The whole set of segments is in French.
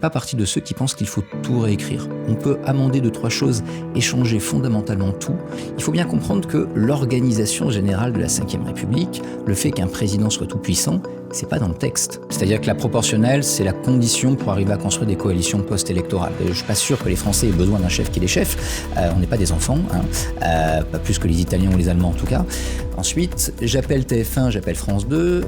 pas partie de ceux qui pensent qu'il faut tout réécrire. On peut amender 2-3 choses, échanger fondamentalement tout. Il faut bien comprendre que l'organisation générale de la Ve République, le fait qu'un président soit tout puissant, c'est pas dans le texte. C'est-à-dire que la proportionnelle, c'est la condition pour arriver à construire des coalitions post-électorales. Je suis pas sûr que les Français aient besoin d'un chef qui les chef. On n'est pas des enfants, pas plus que les Italiens ou les Allemands en tout cas. Ensuite, j'appelle TF1, j'appelle France 2,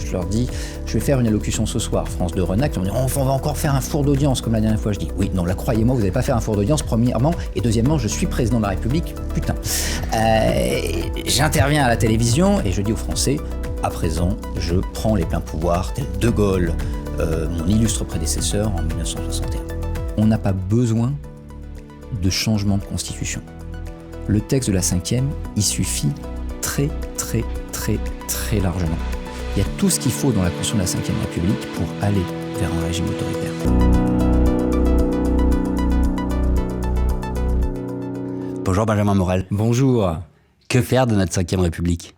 je leur dis, je vais faire une allocution ce soir. France 2 renacte, on me dit, on va encore faire un four d'audience comme la dernière fois. Je dis, oui, non, là, croyez-moi, vous n'allez pas faire un four d'audience, premièrement, et deuxièmement, je suis président de la République, putain. J'interviens à la télévision et je dis aux Français, à présent, je prends les pleins pouvoirs, tel De Gaulle, mon illustre prédécesseur en 1961. On n'a pas besoin de changement de constitution. Le texte de la 5e, il suffit très largement. Il y a tout ce qu'il faut dans la construction de la 5e République pour aller vers un régime autoritaire. Bonjour Benjamin Morel. Bonjour. Que faire de notre 5e République ?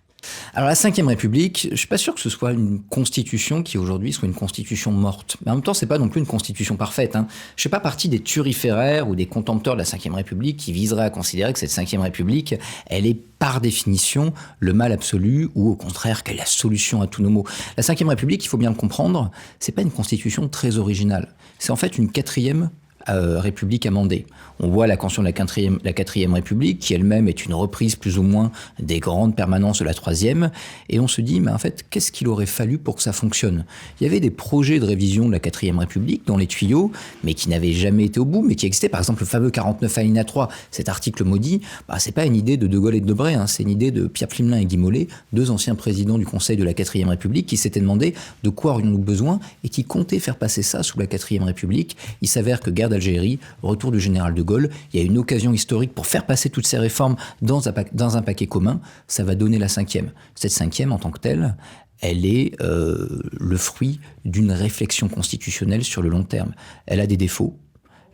Alors la 5e République, je suis pas sûr que ce soit une constitution qui aujourd'hui soit une constitution morte. Mais en même temps, c'est pas non plus une constitution parfaite. Je fais pas partie des turiféraires ou des contempteurs de la 5e République qui viseraient à considérer que cette 5e République, elle est par définition le mal absolu ou au contraire qu'elle est la solution à tous nos maux. La 5e République, il faut bien le comprendre, c'est pas une constitution très originale. C'est en fait une 4e République amendée. On voit la Constitution de la 4e République, qui elle-même est une reprise plus ou moins des grandes permanences de la 3e, et on se dit, mais en fait, qu'est-ce qu'il aurait fallu pour que ça fonctionne ? Il y avait des projets de révision de la 4e République dans les tuyaux, mais qui n'avaient jamais été au bout, mais qui existaient. Par exemple, le fameux 49 alinéa 3, cet article maudit, c'est pas une idée de De Gaulle et de Debré, c'est une idée de Pierre Pflimlin et Guy Mollet, deux anciens présidents du Conseil de la 4e République, qui s'étaient demandé de quoi aurions-nous besoin et qui comptaient faire passer ça sous la 4e République. Il s'avère que guerre d'Algérie, retour du général de Gaulle, il y a une occasion historique pour faire passer toutes ces réformes dans un paquet commun, ça va donner la 5e. Cette 5e, en tant que telle, elle est le fruit d'une réflexion constitutionnelle sur le long terme. Elle a des défauts,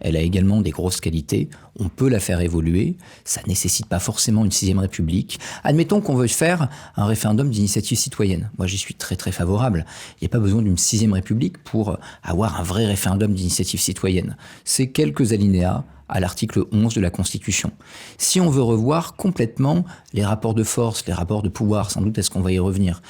elle a également des grosses qualités, on peut la faire évoluer, ça ne nécessite pas forcément une 6e République. Admettons qu'on veuille faire un référendum d'initiative citoyenne. Moi, j'y suis très favorable. Il n'y a pas besoin d'une 6e République pour avoir un vrai référendum d'initiative citoyenne. C'est quelques alinéas à l'article 11 de la Constitution. Si on veut revoir complètement les rapports de force, les rapports de pouvoir, sans doute est-ce qu'on va y revenir,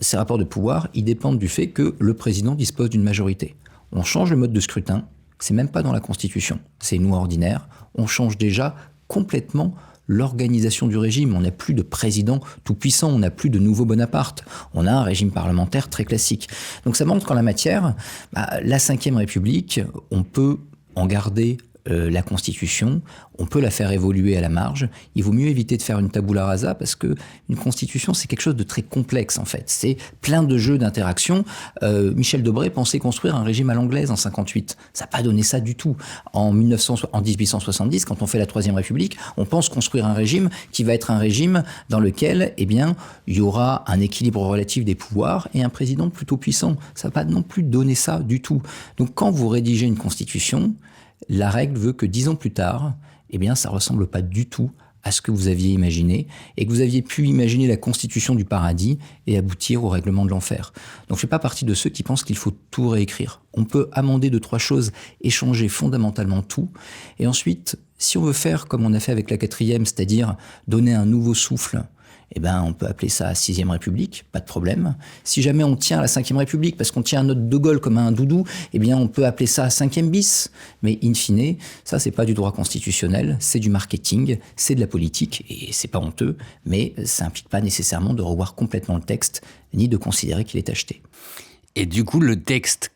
ces rapports de pouvoir, ils dépendent du fait que le président dispose d'une majorité. On change le mode de scrutin, c'est même pas dans la Constitution, c'est une loi ordinaire. On change déjà complètement l'organisation du régime. On n'a plus de président tout puissant, on n'a plus de nouveau Bonaparte. On a un régime parlementaire très classique. Donc ça montre qu'en la matière, la 5e République, on peut en garder la Constitution, on peut la faire évoluer à la marge. Il vaut mieux éviter de faire une tabula rasa parce que une Constitution, c'est quelque chose de très complexe en fait. C'est plein de jeux d'interaction. Michel Debré pensait construire un régime à l'anglaise en 58. Ça n'a pas donné ça du tout. En 1870, quand on fait la 3e République, on pense construire un régime qui va être un régime dans lequel, il y aura un équilibre relatif des pouvoirs et un président plutôt puissant. Ça ne va pas non plus donner ça du tout. Donc quand vous rédigez une Constitution, la règle veut que 10 ans plus tard, ça ressemble pas du tout à ce que vous aviez imaginé et que vous aviez pu imaginer la constitution du paradis et aboutir au règlement de l'enfer. Donc je fais pas partie de ceux qui pensent qu'il faut tout réécrire. On peut amender 2-3 choses, échanger fondamentalement tout et ensuite, si on veut faire comme on a fait avec la 4e, c'est-à-dire donner un nouveau souffle, on peut appeler ça 6e République, pas de problème. Si jamais on tient à la 5e République, parce qu'on tient à notre De Gaulle comme à un doudou, on peut appeler ça 5e bis. Mais in fine, ça, c'est pas du droit constitutionnel, c'est du marketing, c'est de la politique, et c'est pas honteux, mais ça implique pas nécessairement de revoir complètement le texte, ni de considérer qu'il est acheté. Et du coup, le texte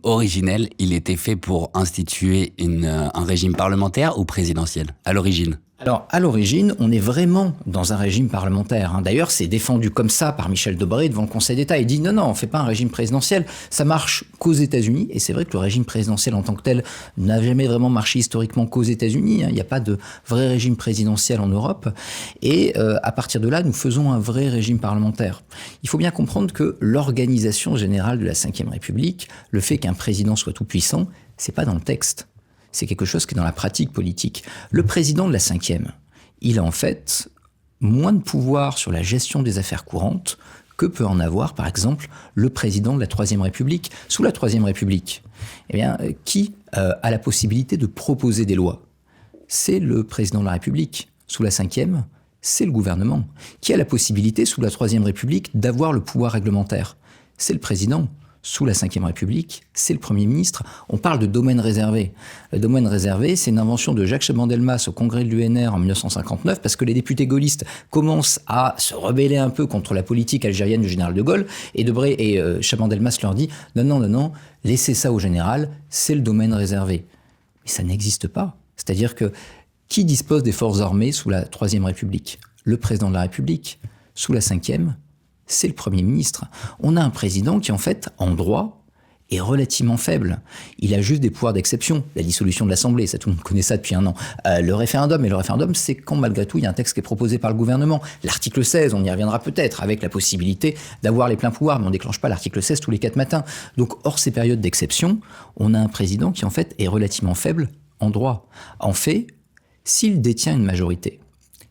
originel, il était fait pour instituer un régime parlementaire ou présidentiel, à l'origine ? Alors, à l'origine, on est vraiment dans un régime parlementaire. D'ailleurs, c'est défendu comme ça par Michel Debré devant le Conseil d'État. Il dit non, on ne fait pas un régime présidentiel. Ça marche qu'aux États-Unis. Et c'est vrai que le régime présidentiel en tant que tel n'a jamais vraiment marché historiquement qu'aux États-Unis. Il n'y a pas de vrai régime présidentiel en Europe. Et à partir de là, nous faisons un vrai régime parlementaire. Il faut bien comprendre que l'organisation générale de la Ve République, le fait qu'un président soit tout puissant, c'est pas dans le texte. C'est quelque chose qui est dans la pratique politique. Le président de la 5e, il a en fait moins de pouvoir sur la gestion des affaires courantes que peut en avoir, par exemple, le président de la Troisième République. Sous la Troisième République, eh bien, qui a la possibilité de proposer des lois? C'est le président de la République. Sous la Cinquième, c'est le gouvernement. Qui a la possibilité, sous la Troisième République, d'avoir le pouvoir réglementaire? C'est le président. Sous la Cinquième République, c'est le Premier ministre. On parle de domaine réservé. Le domaine réservé, c'est une invention de Jacques Chaban-Delmas au congrès de l'UNR en 1959, parce que les députés gaullistes commencent à se rebeller un peu contre la politique algérienne du général de Gaulle, et Debré et Chaban-Delmas leur dit « Non, laissez ça au général, c'est le domaine réservé ». Mais ça n'existe pas. C'est-à-dire que qui dispose des forces armées sous la Troisième République? Le président de la République. Sous la Cinquième, c'est le Premier ministre. On a un président qui, en fait, en droit, est relativement faible. Il a juste des pouvoirs d'exception. La dissolution de l'Assemblée, ça, tout le monde connaît ça depuis un an. Le référendum, c'est quand, malgré tout, il y a un texte qui est proposé par le gouvernement. L'article 16, on y reviendra peut-être, avec la possibilité d'avoir les pleins pouvoirs, mais on ne déclenche pas l'article 16 tous les 4 matins. Donc, hors ces périodes d'exception, on a un président qui, en fait, est relativement faible en droit. En fait, s'il détient une majorité,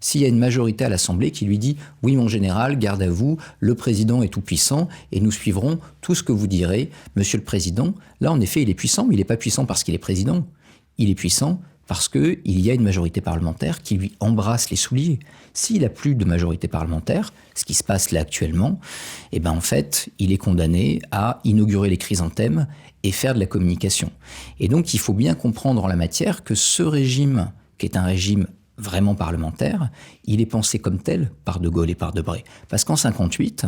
s'il y a une majorité à l'Assemblée qui lui dit « Oui, mon général, garde à vous, le président est tout-puissant et nous suivrons tout ce que vous direz, monsieur le président », là, en effet, il est puissant, mais il n'est pas puissant parce qu'il est président. Il est puissant parce qu'il y a une majorité parlementaire qui lui embrasse les souliers. S'il n'a plus de majorité parlementaire, ce qui se passe là actuellement, eh ben, en fait, il est condamné à inaugurer les chrysanthèmes et faire de la communication. Et donc, il faut bien comprendre en la matière que ce régime, qui est un régime vraiment parlementaire, il est pensé comme tel par De Gaulle et par Debré. Parce qu'en 1958,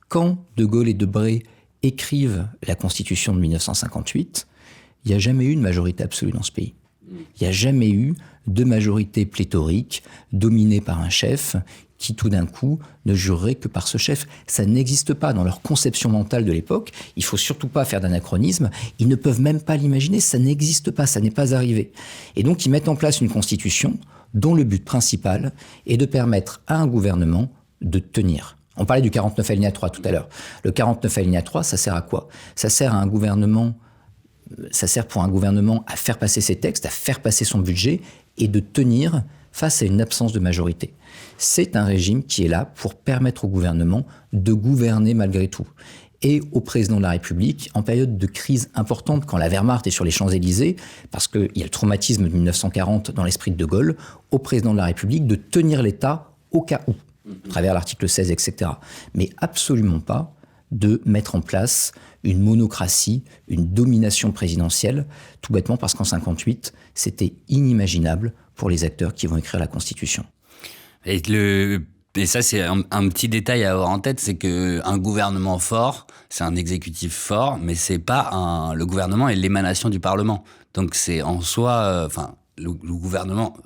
quand De Gaulle et Debré écrivent la Constitution de 1958, il n'y a jamais eu de majorité absolue dans ce pays. Il n'y a jamais eu de majorité pléthorique, dominée par un chef, qui tout d'un coup ne jurerait que par ce chef. Ça n'existe pas dans leur conception mentale de l'époque. Il ne faut surtout pas faire d'anachronisme. Ils ne peuvent même pas l'imaginer. Ça n'existe pas, ça n'est pas arrivé. Et donc ils mettent en place une constitution dont le but principal est de permettre à un gouvernement de tenir. On parlait du 49 alinéa 3 tout à l'heure. Le 49 alinéa 3, ça sert à quoi? Ça sert à un gouvernement, ça sert pour un gouvernement à faire passer ses textes, à faire passer son budget et de tenir face à une absence de majorité. C'est un régime qui est là pour permettre au gouvernement de gouverner malgré tout. Et au président de la République, en période de crise importante, quand la Wehrmacht est sur les Champs-Élysées, parce qu'il y a le traumatisme de 1940 dans l'esprit de De Gaulle, au président de la République de tenir l'État au cas où, à travers l'article 16, etc. Mais absolument pas de mettre en place une monocratie, une domination présidentielle, tout bêtement parce qu'en 1958, c'était inimaginable pour les acteurs qui vont écrire la Constitution. Et ça, c'est un petit détail à avoir en tête, c'est qu'un gouvernement fort, c'est un exécutif fort, mais c'est pas le gouvernement est l'émanation du Parlement. Donc c'est en soi, le gouvernement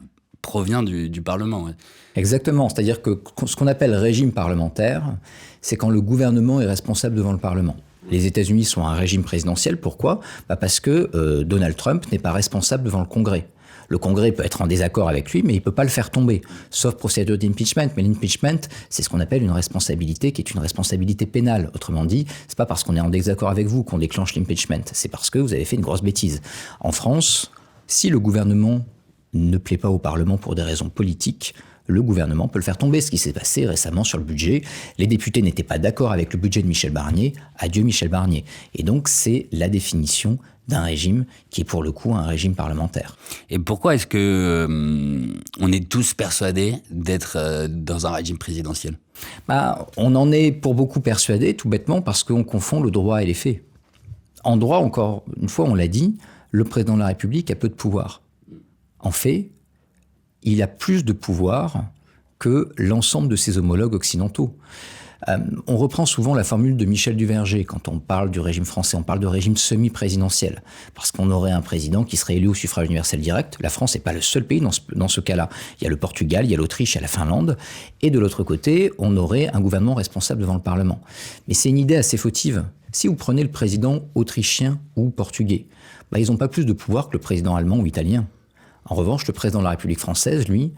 provient du Parlement. Ouais. Exactement, c'est-à-dire que ce qu'on appelle régime parlementaire, c'est quand le gouvernement est responsable devant le Parlement. Les États-Unis sont un régime présidentiel, pourquoi? Parce que Donald Trump n'est pas responsable devant le Congrès. Le Congrès peut être en désaccord avec lui, mais il ne peut pas le faire tomber, sauf procédure d'impeachment. Mais l'impeachment, c'est ce qu'on appelle une responsabilité qui est une responsabilité pénale. Autrement dit, c'est pas parce qu'on est en désaccord avec vous qu'on déclenche l'impeachment, c'est parce que vous avez fait une grosse bêtise. En France, si le gouvernement ne plaît pas au Parlement pour des raisons politiques, le gouvernement peut le faire tomber. Ce qui s'est passé récemment sur le budget, les députés n'étaient pas d'accord avec le budget de Michel Barnier, adieu Michel Barnier. Et donc c'est la définition d'un régime qui est pour le coup un régime parlementaire. Et pourquoi est-ce que on est tous persuadés d'être dans un régime présidentiel? On en est pour beaucoup persuadés, tout bêtement, parce qu'on confond le droit et les faits. En droit, encore une fois, on l'a dit, le président de la République a peu de pouvoir. En fait, il a plus de pouvoir que l'ensemble de ses homologues occidentaux. On reprend souvent la formule de Michel Duverger quand on parle du régime français, on parle de régime semi-présidentiel, parce qu'on aurait un président qui serait élu au suffrage universel direct. La France n'est pas le seul pays dans ce cas-là. Il y a le Portugal, il y a l'Autriche, il y a la Finlande, et de l'autre côté, on aurait un gouvernement responsable devant le Parlement. Mais c'est une idée assez fautive. Si vous prenez le président autrichien ou portugais, ils n'ont pas plus de pouvoir que le président allemand ou italien. En revanche, le président de la République française, lui,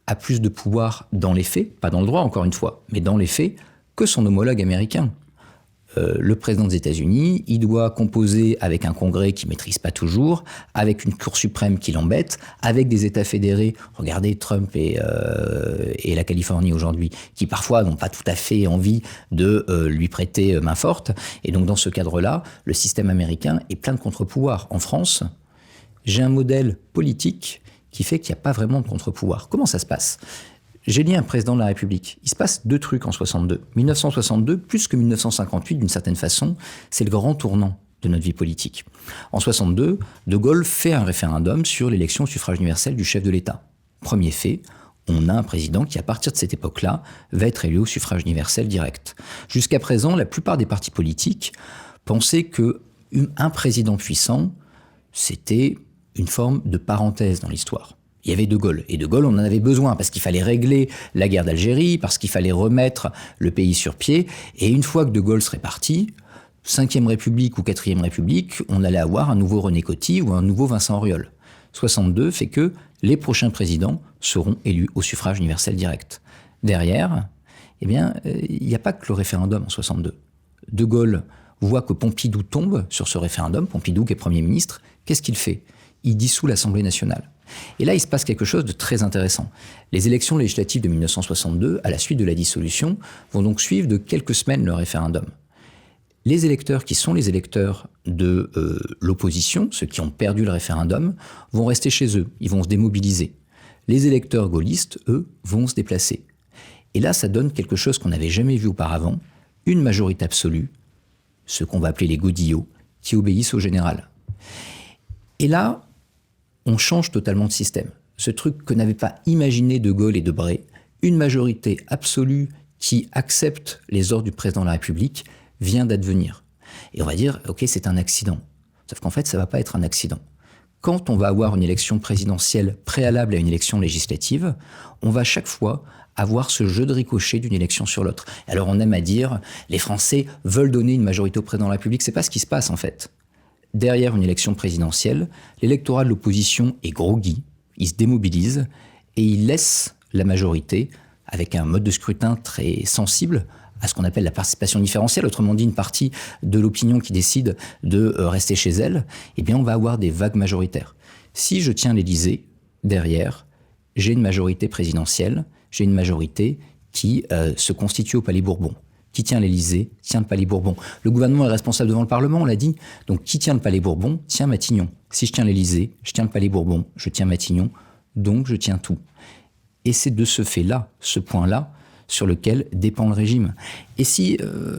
a plus de pouvoir dans les faits, pas dans le droit encore une fois, mais dans les faits, que son homologue américain. le président des États-Unis, il doit composer avec un Congrès qui ne maîtrise pas toujours, avec une Cour suprême qui l'embête, avec des États fédérés, regardez Trump et la Californie aujourd'hui, qui parfois n'ont pas tout à fait envie de lui prêter main forte. Et donc dans ce cadre-là, le système américain est plein de contre-pouvoirs. En France, j'ai un modèle politique qui fait qu'il n'y a pas vraiment de contre-pouvoir. Comment ça se passe ? J'ai dit un président de la République. Il se passe 2 trucs en 62. 1962, plus que 1958, d'une certaine façon, c'est le grand tournant de notre vie politique. En 62, De Gaulle fait un référendum sur l'élection au suffrage universel du chef de l'État. Premier fait, on a un président qui, à partir de cette époque-là, va être élu au suffrage universel direct. Jusqu'à présent, la plupart des partis politiques pensaient qu'un président puissant, c'était une forme de parenthèse dans l'histoire. Il y avait De Gaulle. Et De Gaulle, on en avait besoin parce qu'il fallait régler la guerre d'Algérie, parce qu'il fallait remettre le pays sur pied. Et une fois que De Gaulle serait parti, 5e République ou 4e République, on allait avoir un nouveau René Coty ou un nouveau Vincent Auriol. 62 fait que les prochains présidents seront élus au suffrage universel direct. Derrière, il n'y a pas que le référendum en 62. De Gaulle voit que Pompidou tombe sur ce référendum, Pompidou qui est Premier ministre. Qu'est-ce qu'il fait ? Il dissout l'Assemblée nationale. Et là, il se passe quelque chose de très intéressant. Les élections législatives de 1962, à la suite de la dissolution, vont donc suivre de quelques semaines le référendum. Les électeurs qui sont les électeurs de l'opposition, ceux qui ont perdu le référendum, vont rester chez eux, ils vont se démobiliser. Les électeurs gaullistes, eux, vont se déplacer. Et là, ça donne quelque chose qu'on n'avait jamais vu auparavant, une majorité absolue, ce qu'on va appeler les godillots, qui obéissent au général. Et là, on change totalement de système. Ce truc que n'avaient pas imaginé De Gaulle et Debré, une majorité absolue qui accepte les ordres du président de la République, vient d'advenir. Et on va dire, ok, c'est un accident. Sauf qu'en fait, ça ne va pas être un accident. Quand on va avoir une élection présidentielle préalable à une élection législative, on va chaque fois avoir ce jeu de ricochet d'une élection sur l'autre. Alors on aime à dire, les Français veulent donner une majorité au président de la République. C'est pas ce qui se passe en fait. Derrière une élection présidentielle, l'électorat de l'opposition est groggy, il se démobilise et il laisse la majorité, avec un mode de scrutin très sensible, à ce qu'on appelle la participation différentielle, autrement dit une partie de l'opinion qui décide de rester chez elle, eh bien on va avoir des vagues majoritaires. Si je tiens l'Élysée, derrière, j'ai une majorité présidentielle, j'ai une majorité qui se constitue au Palais Bourbon. Qui tient l'Élysée, tient le Palais Bourbon. Le gouvernement est responsable devant le Parlement, on l'a dit. Donc qui tient le Palais Bourbon, tient Matignon. Si je tiens l'Élysée, je tiens le Palais Bourbon, je tiens Matignon, donc je tiens tout. Et c'est de ce fait-là, ce point-là, sur lequel dépend le régime. Et si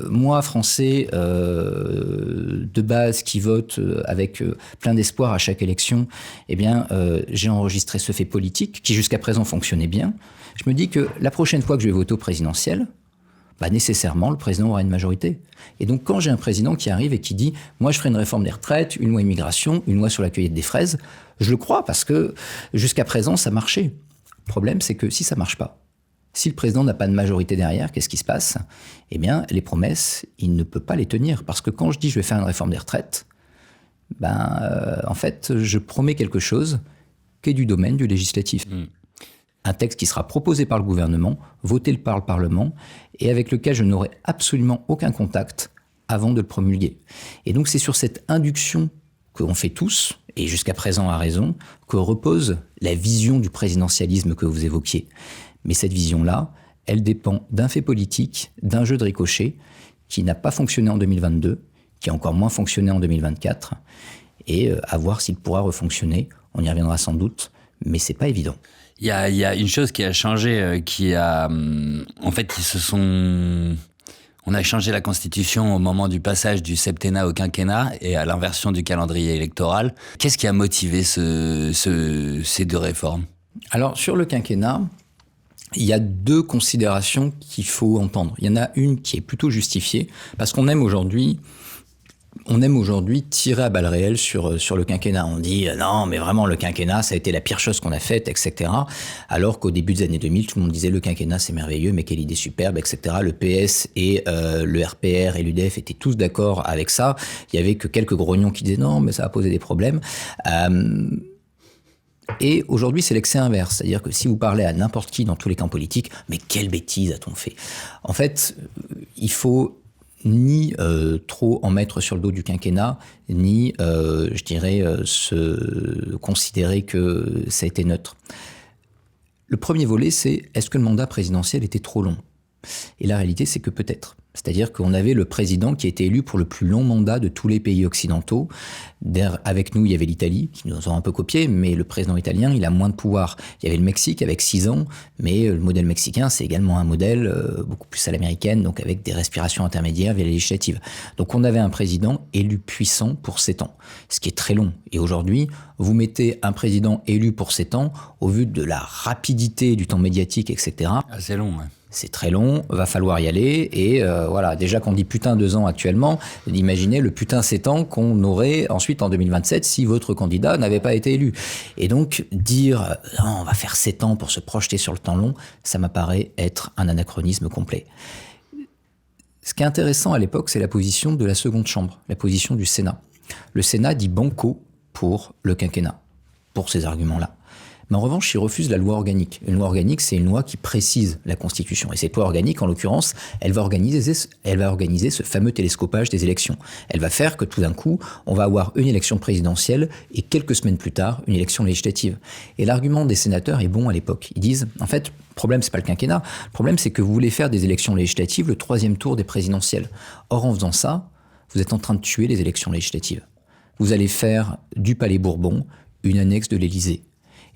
moi, Français, de base, qui vote avec plein d'espoir à chaque élection, eh bien, j'ai enregistré ce fait politique qui jusqu'à présent fonctionnait bien, je me dis que la prochaine fois que je vais voter au présidentiel, nécessairement, le président aura une majorité. Et donc, quand j'ai un président qui arrive et qui dit « Moi, je ferai une réforme des retraites, une loi immigration, une loi sur la cueillette des fraises », je le crois parce que jusqu'à présent, ça marchait. Le problème, c'est que si ça ne marche pas, si le président n'a pas de majorité derrière, qu'est-ce qui se passe ? Eh bien, les promesses, il ne peut pas les tenir. Parce que quand je dis « Je vais faire une réforme des retraites », en fait, je promets quelque chose qui est du domaine du législatif. Un texte qui sera proposé par le gouvernement, voté par le Parlement, et avec lequel je n'aurai absolument aucun contact avant de le promulguer. Et donc c'est sur cette induction qu'on fait tous, et jusqu'à présent à raison, que repose la vision du présidentialisme que vous évoquiez. Mais cette vision-là, elle dépend d'un fait politique, d'un jeu de ricochet, qui n'a pas fonctionné en 2022, qui a encore moins fonctionné en 2024, et à voir s'il pourra refonctionner, on y reviendra sans doute, mais c'est pas évident. Il y a une chose qui a changé, on a changé la Constitution au moment du passage du septennat au quinquennat et à l'inversion du calendrier électoral. Qu'est-ce qui a motivé ces 2 réformes ? Alors, sur le quinquennat, il y a 2 considérations qu'il faut entendre. Il y en a une qui est plutôt justifiée, parce qu'on aime aujourd'hui tirer à balles réelles sur le quinquennat. On dit non, mais vraiment, le quinquennat, ça a été la pire chose qu'on a faite, etc. Alors qu'au début des années 2000, tout le monde disait le quinquennat, c'est merveilleux, mais quelle idée superbe, etc. Le PS et le RPR et l'UDF étaient tous d'accord avec ça. Il y avait que quelques grognons qui disaient non, mais ça va poser des problèmes. Et aujourd'hui, c'est l'excès inverse. C'est-à-dire que si vous parlez à n'importe qui dans tous les camps politiques, mais quelle bêtise a-t-on fait ? En fait, il faut ni trop en mettre sur le dos du quinquennat, ni, je dirais, se considérer que ça a été neutre. Le premier volet, c'est est-ce que le mandat présidentiel était trop long ? Et la réalité, c'est que peut-être. C'est-à-dire qu'on avait le président qui a été élu pour le plus long mandat de tous les pays occidentaux. Avec nous, il y avait l'Italie, qui nous a un peu copié, mais le président italien, il a moins de pouvoir. Il y avait le Mexique avec 6 ans, mais le modèle mexicain, c'est également un modèle beaucoup plus à l'américaine, donc avec des respirations intermédiaires via les législatives. Donc on avait un président élu puissant pour 7 ans, ce qui est très long. Et aujourd'hui, vous mettez un président élu pour 7 ans, au vu de la rapidité du temps médiatique, etc. C'est long, ouais. C'est très long, va falloir y aller, et voilà, déjà qu'on dit putain 2 ans actuellement, imaginez le putain 7 ans qu'on aurait ensuite en 2027 si votre candidat n'avait pas été élu. Et donc dire non, on va faire 7 ans pour se projeter sur le temps long, ça m'apparaît être un anachronisme complet. Ce qui est intéressant à l'époque, c'est la position de la seconde chambre, la position du Sénat. Le Sénat dit banco pour le quinquennat, pour ces arguments-là. Mais en revanche, il refuse la loi organique. Une loi organique, c'est une loi qui précise la Constitution. Et cette loi organique, en l'occurrence, elle va organiser ce fameux télescopage des élections. Elle va faire que tout d'un coup, on va avoir une élection présidentielle et quelques semaines plus tard, une élection législative. Et l'argument des sénateurs est bon à l'époque. Ils disent, en fait, le problème, c'est pas le quinquennat. Le problème, c'est que vous voulez faire des élections législatives le 3e tour des présidentielles. Or, en faisant ça, vous êtes en train de tuer les élections législatives. Vous allez faire du Palais Bourbon une annexe de l'Élysée.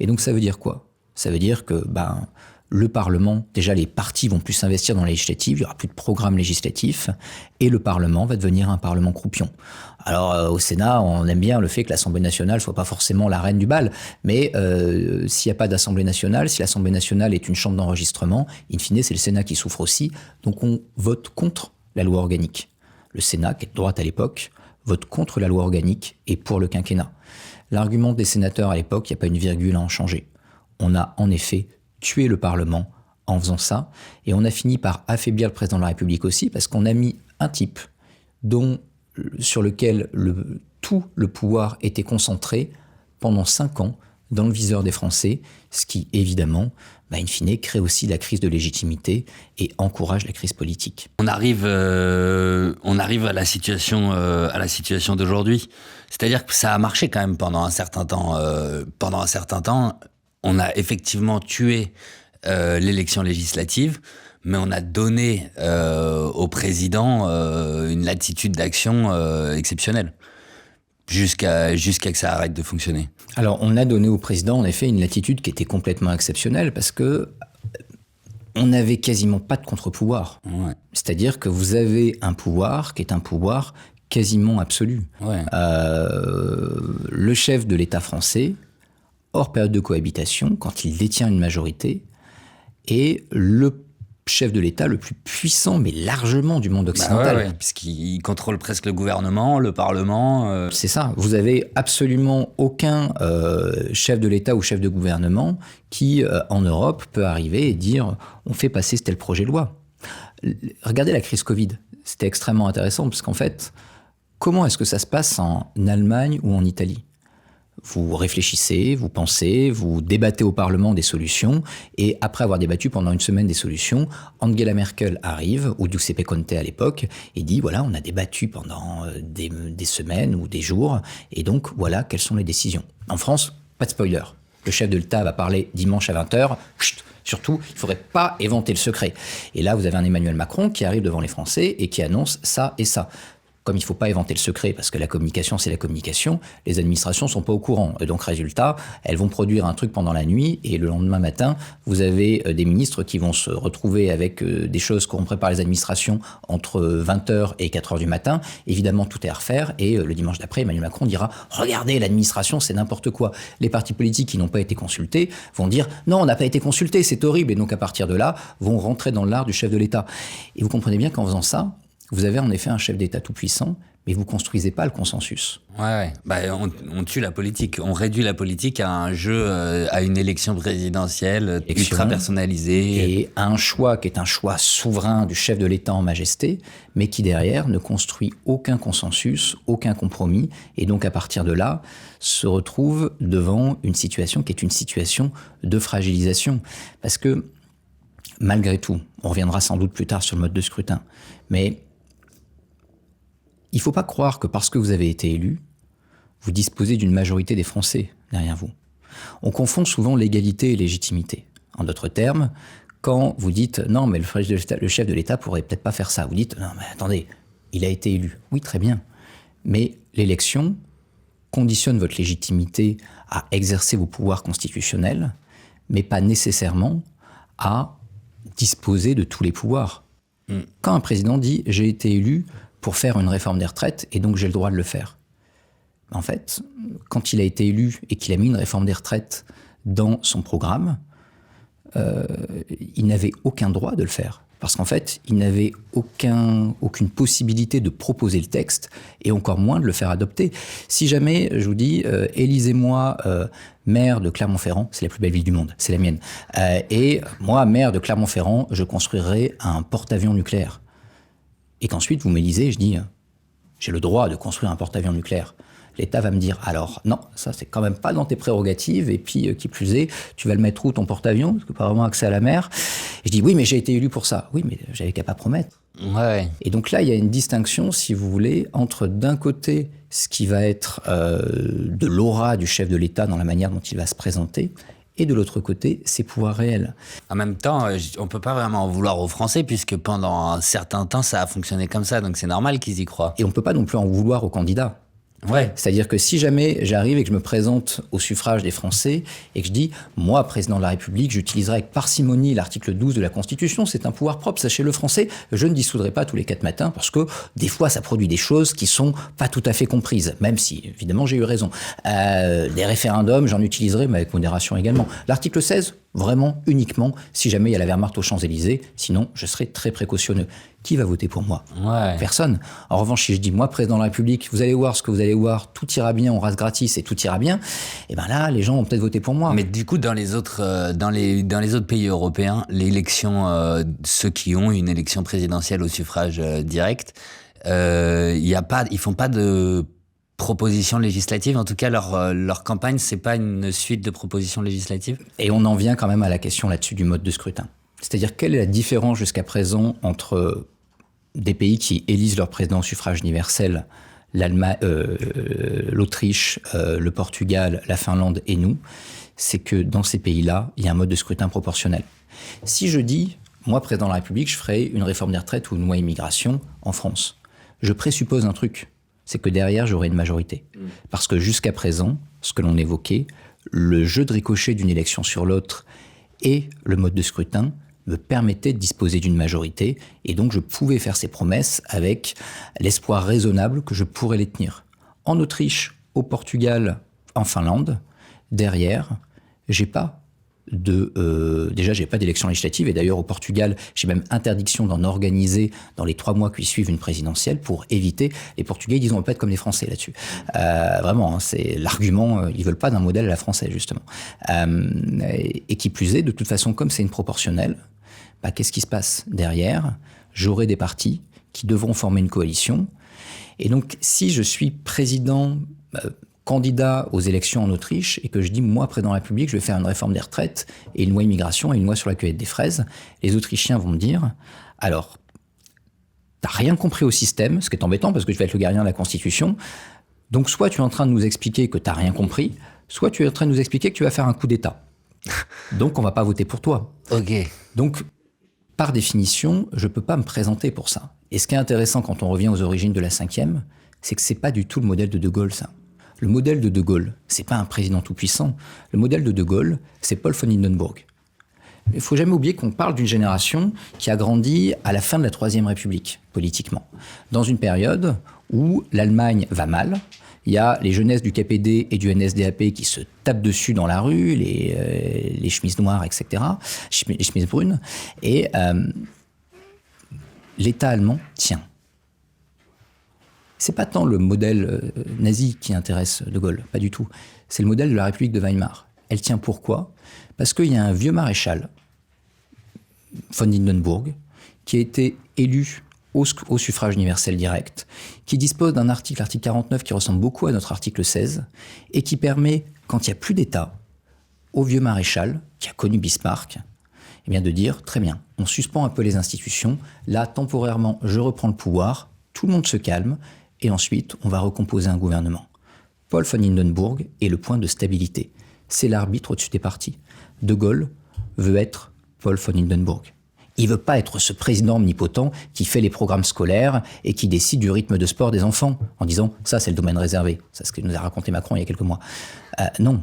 Et donc ça veut dire quoi ? Ça veut dire que le Parlement, déjà les partis vont plus s'investir dans la législative, il n'y aura plus de programme législatif, et le Parlement va devenir un Parlement croupion. Alors au Sénat, on aime bien le fait que l'Assemblée nationale soit pas forcément la reine du bal, mais s'il n'y a pas d'Assemblée nationale, si l'Assemblée nationale est une chambre d'enregistrement, in fine c'est le Sénat qui souffre aussi, donc on vote contre la loi organique. Le Sénat, qui est de droite à l'époque, vote contre la loi organique et pour le quinquennat. L'argument des sénateurs à l'époque, il n'y a pas une virgule à en changer. On a en effet tué le Parlement en faisant ça, et on a fini par affaiblir le président de la République aussi, parce qu'on a mis un type sur lequel tout le pouvoir était concentré pendant 5 ans dans le viseur des Français, ce qui évidemment, in fine, crée aussi la crise de légitimité et encourage la crise politique. On arrive à la situation d'aujourd'hui. C'est-à-dire que ça a marché quand même pendant un certain temps. On a effectivement tué l'élection législative, mais on a donné au président une latitude d'action exceptionnelle. Jusqu'à que ça arrête de fonctionner. Alors, on a donné au président, en effet, une latitude qui était complètement exceptionnelle parce que on n'avait quasiment pas de contre-pouvoir. Ouais. C'est-à-dire que vous avez un pouvoir qui est un pouvoir quasiment absolu. Ouais. Le chef de l'État français, hors période de cohabitation, quand il détient une majorité, est le chef de l'État le plus puissant, mais largement du monde occidental. Puisqu'il contrôle presque le gouvernement, le Parlement. C'est ça. Vous avez absolument aucun chef de l'État ou chef de gouvernement qui, en Europe, peut arriver et dire « on fait passer tel projet de loi ». Regardez la crise Covid. C'était extrêmement intéressant, parce qu'en fait, comment est-ce que ça se passe en Allemagne ou en Italie ? Vous réfléchissez, vous pensez, vous débattez au Parlement des solutions, et après avoir débattu pendant une semaine des solutions, Angela Merkel arrive, ou Giuseppe Conte à l'époque, et dit voilà, on a débattu pendant des semaines ou des jours, et donc voilà quelles sont les décisions. En France, pas de spoiler. Le chef de l'État va parler dimanche à 20h. Chut, surtout, il ne faudrait pas éventer le secret. Et là, vous avez un Emmanuel Macron qui arrive devant les Français et qui annonce ça et ça. Comme il ne faut pas éventer le secret, parce que la communication, c'est la communication, les administrations ne sont pas au courant. Et donc, résultat, elles vont produire un truc pendant la nuit, et le lendemain matin, vous avez des ministres qui vont se retrouver avec des choses qu'on prépare les administrations entre 20h et 4h du matin. Évidemment, tout est à refaire, et le dimanche d'après, Emmanuel Macron dira « Regardez, l'administration, c'est n'importe quoi ». Les partis politiques qui n'ont pas été consultés vont dire « Non, on n'a pas été consultés, c'est horrible ». Et donc, à partir de là, vont rentrer dans l'art du chef de l'État. Et vous comprenez bien qu'en faisant ça, vous avez en effet un chef d'État tout-puissant, mais vous ne construisez pas le consensus. Ouais. On tue la politique. On réduit la politique à un jeu, à une élection présidentielle ultra personnalisée. Et à un choix qui est un choix souverain du chef de l'État en majesté, mais qui derrière ne construit aucun consensus, aucun compromis, et donc à partir de là, se retrouve devant une situation qui est une situation de fragilisation. Parce que, malgré tout, on reviendra sans doute plus tard sur le mode de scrutin, mais Il ne faut pas croire que parce que vous avez été élu, vous disposez d'une majorité des Français derrière vous. On confond souvent légalité et légitimité. En d'autres termes, quand vous dites « non, mais le chef de l'État pourrait peut-être pas faire ça », vous dites « non, mais attendez, il a été élu ». Oui, très bien. Mais l'élection conditionne votre légitimité à exercer vos pouvoirs constitutionnels, mais pas nécessairement à disposer de tous les pouvoirs. Quand un président dit « j'ai été élu pour faire une réforme des retraites et donc j'ai le droit de le faire », en fait, quand il a été élu et qu'il a mis une réforme des retraites dans son programme, il n'avait aucun droit de le faire. Parce qu'en fait, il n'avait aucune possibilité de proposer le texte et encore moins de le faire adopter. Si jamais, je vous dis, élisez-moi maire de Clermont-Ferrand, c'est la plus belle ville du monde, c'est la mienne, et moi, maire de Clermont-Ferrand, je construirai un porte-avions nucléaire. Et qu'ensuite, vous m'élisez et je dis, j'ai le droit de construire un porte-avions nucléaire. L'État va me dire, alors non, ça c'est quand même pas dans tes prérogatives, et puis qui plus est, tu vas le mettre où ton porte-avions, parce que pas vraiment accès à la mer. Et je dis, oui, mais j'ai été élu pour ça. Oui, mais j'avais qu'à pas promettre. Ouais. Et donc là, il y a une distinction, si vous voulez, entre d'un côté, ce qui va être de l'aura du chef de l'État dans la manière dont il va se présenter, et de l'autre côté, ses pouvoirs réels. En même temps, on peut pas vraiment en vouloir aux Français, puisque pendant un certain temps, ça a fonctionné comme ça, donc c'est normal qu'ils y croient. Et on ne peut pas non plus en vouloir aux candidats. Ouais. C'est-à-dire que si jamais j'arrive et que je me présente au suffrage des Français et que je dis, moi, président de la République, j'utiliserai avec parcimonie l'article 12 de la Constitution, c'est un pouvoir propre, sachez-le Français, je ne dissoudrai pas tous les 4 matins parce que des fois, ça produit des choses qui sont pas tout à fait comprises, même si, évidemment, j'ai eu raison. Des référendums, j'en utiliserai, mais avec modération également. L'article 16, vraiment, uniquement, si jamais il y a la Wehrmacht aux Champs-Élysées, sinon, je serai très précautionneux. Qui va voter pour moi? Ouais. Personne. En revanche, si je dis, moi, président de la République, vous allez voir ce que vous allez voir, tout ira bien, on rase gratis et tout ira bien, et ben là, les gens vont peut-être voter pour moi. Mais du coup, dans les autres, dans les autres pays européens, l'élection, ceux qui ont une élection présidentielle au suffrage direct, ils font pas de propositions législatives. En tout cas, leur campagne, c'est pas une suite de propositions législatives. Et on en vient quand même à la question là-dessus du mode de scrutin. C'est-à-dire, quelle est la différence jusqu'à présent entre des pays qui élisent leur président au suffrage universel, l'Autriche, le Portugal, la Finlande et nous? C'est que dans ces pays-là, il y a un mode de scrutin proportionnel. Si je dis, moi, président de la République, je ferai une réforme des retraites ou une loi immigration en France, je présuppose un truc, c'est que derrière, j'aurai une majorité. Parce que jusqu'à présent, ce que l'on évoquait, le jeu de ricochet d'une élection sur l'autre et le mode de scrutin me permettait de disposer d'une majorité, et donc je pouvais faire ces promesses avec l'espoir raisonnable que je pourrais les tenir. En Autriche, au Portugal, en Finlande, derrière, j'ai pas d'élection législative, et d'ailleurs au Portugal, j'ai même interdiction d'en organiser dans les 3 mois qui suivent une présidentielle pour éviter. Les Portugais, ils disent on va pas être comme les Français là-dessus. Vraiment, hein, c'est l'argument, ils veulent pas d'un modèle à la française justement. Et qui plus est, de toute façon, comme c'est une proportionnelle, qu'est-ce qui se passe derrière? J'aurai des partis qui devront former une coalition. Et donc, si je suis président, candidat aux élections en Autriche, et que je dis, moi, président de la République, je vais faire une réforme des retraites, et une loi immigration, et une loi sur la cueillette des fraises, les Autrichiens vont me dire, alors, t'as rien compris au système, ce qui est embêtant, parce que je vais être le gardien de la Constitution, donc soit tu es en train de nous expliquer que t'as rien compris, soit tu es en train de nous expliquer que tu vas faire un coup d'État. Donc, on va pas voter pour toi. Ok. Donc, par définition, je ne peux pas me présenter pour ça. Et ce qui est intéressant quand on revient aux origines de la 5e, c'est que ce n'est pas du tout le modèle de De Gaulle, ça. Le modèle de De Gaulle, ce n'est pas un président tout-puissant. Le modèle de De Gaulle, c'est Paul von Hindenburg. Il ne faut jamais oublier qu'on parle d'une génération qui a grandi à la fin de la Troisième République, politiquement. Dans une période où l'Allemagne va mal, il y a les jeunesses du KPD et du NSDAP qui se tapent dessus dans la rue, les chemises noires, etc., les chemises brunes, et l'État allemand tient. C'est pas tant le modèle nazi qui intéresse De Gaulle, pas du tout. C'est le modèle de la République de Weimar. Elle tient pourquoi? Parce qu'il y a un vieux maréchal, von Hindenburg, qui a été élu au suffrage universel direct, qui dispose d'un article, l'article 49, qui ressemble beaucoup à notre article 16, et qui permet, quand il n'y a plus d'État, au vieux maréchal, qui a connu Bismarck, eh bien de dire, très bien, on suspend un peu les institutions, là, temporairement, je reprends le pouvoir, tout le monde se calme, et ensuite on va recomposer un gouvernement. Paul von Hindenburg est le point de stabilité. C'est l'arbitre au-dessus des partis. De Gaulle veut être Paul von Hindenburg. Il veut pas être ce président omnipotent qui fait les programmes scolaires et qui décide du rythme de sport des enfants en disant « ça c'est le domaine réservé ». C'est ce que nous a raconté Macron il y a quelques mois. Non,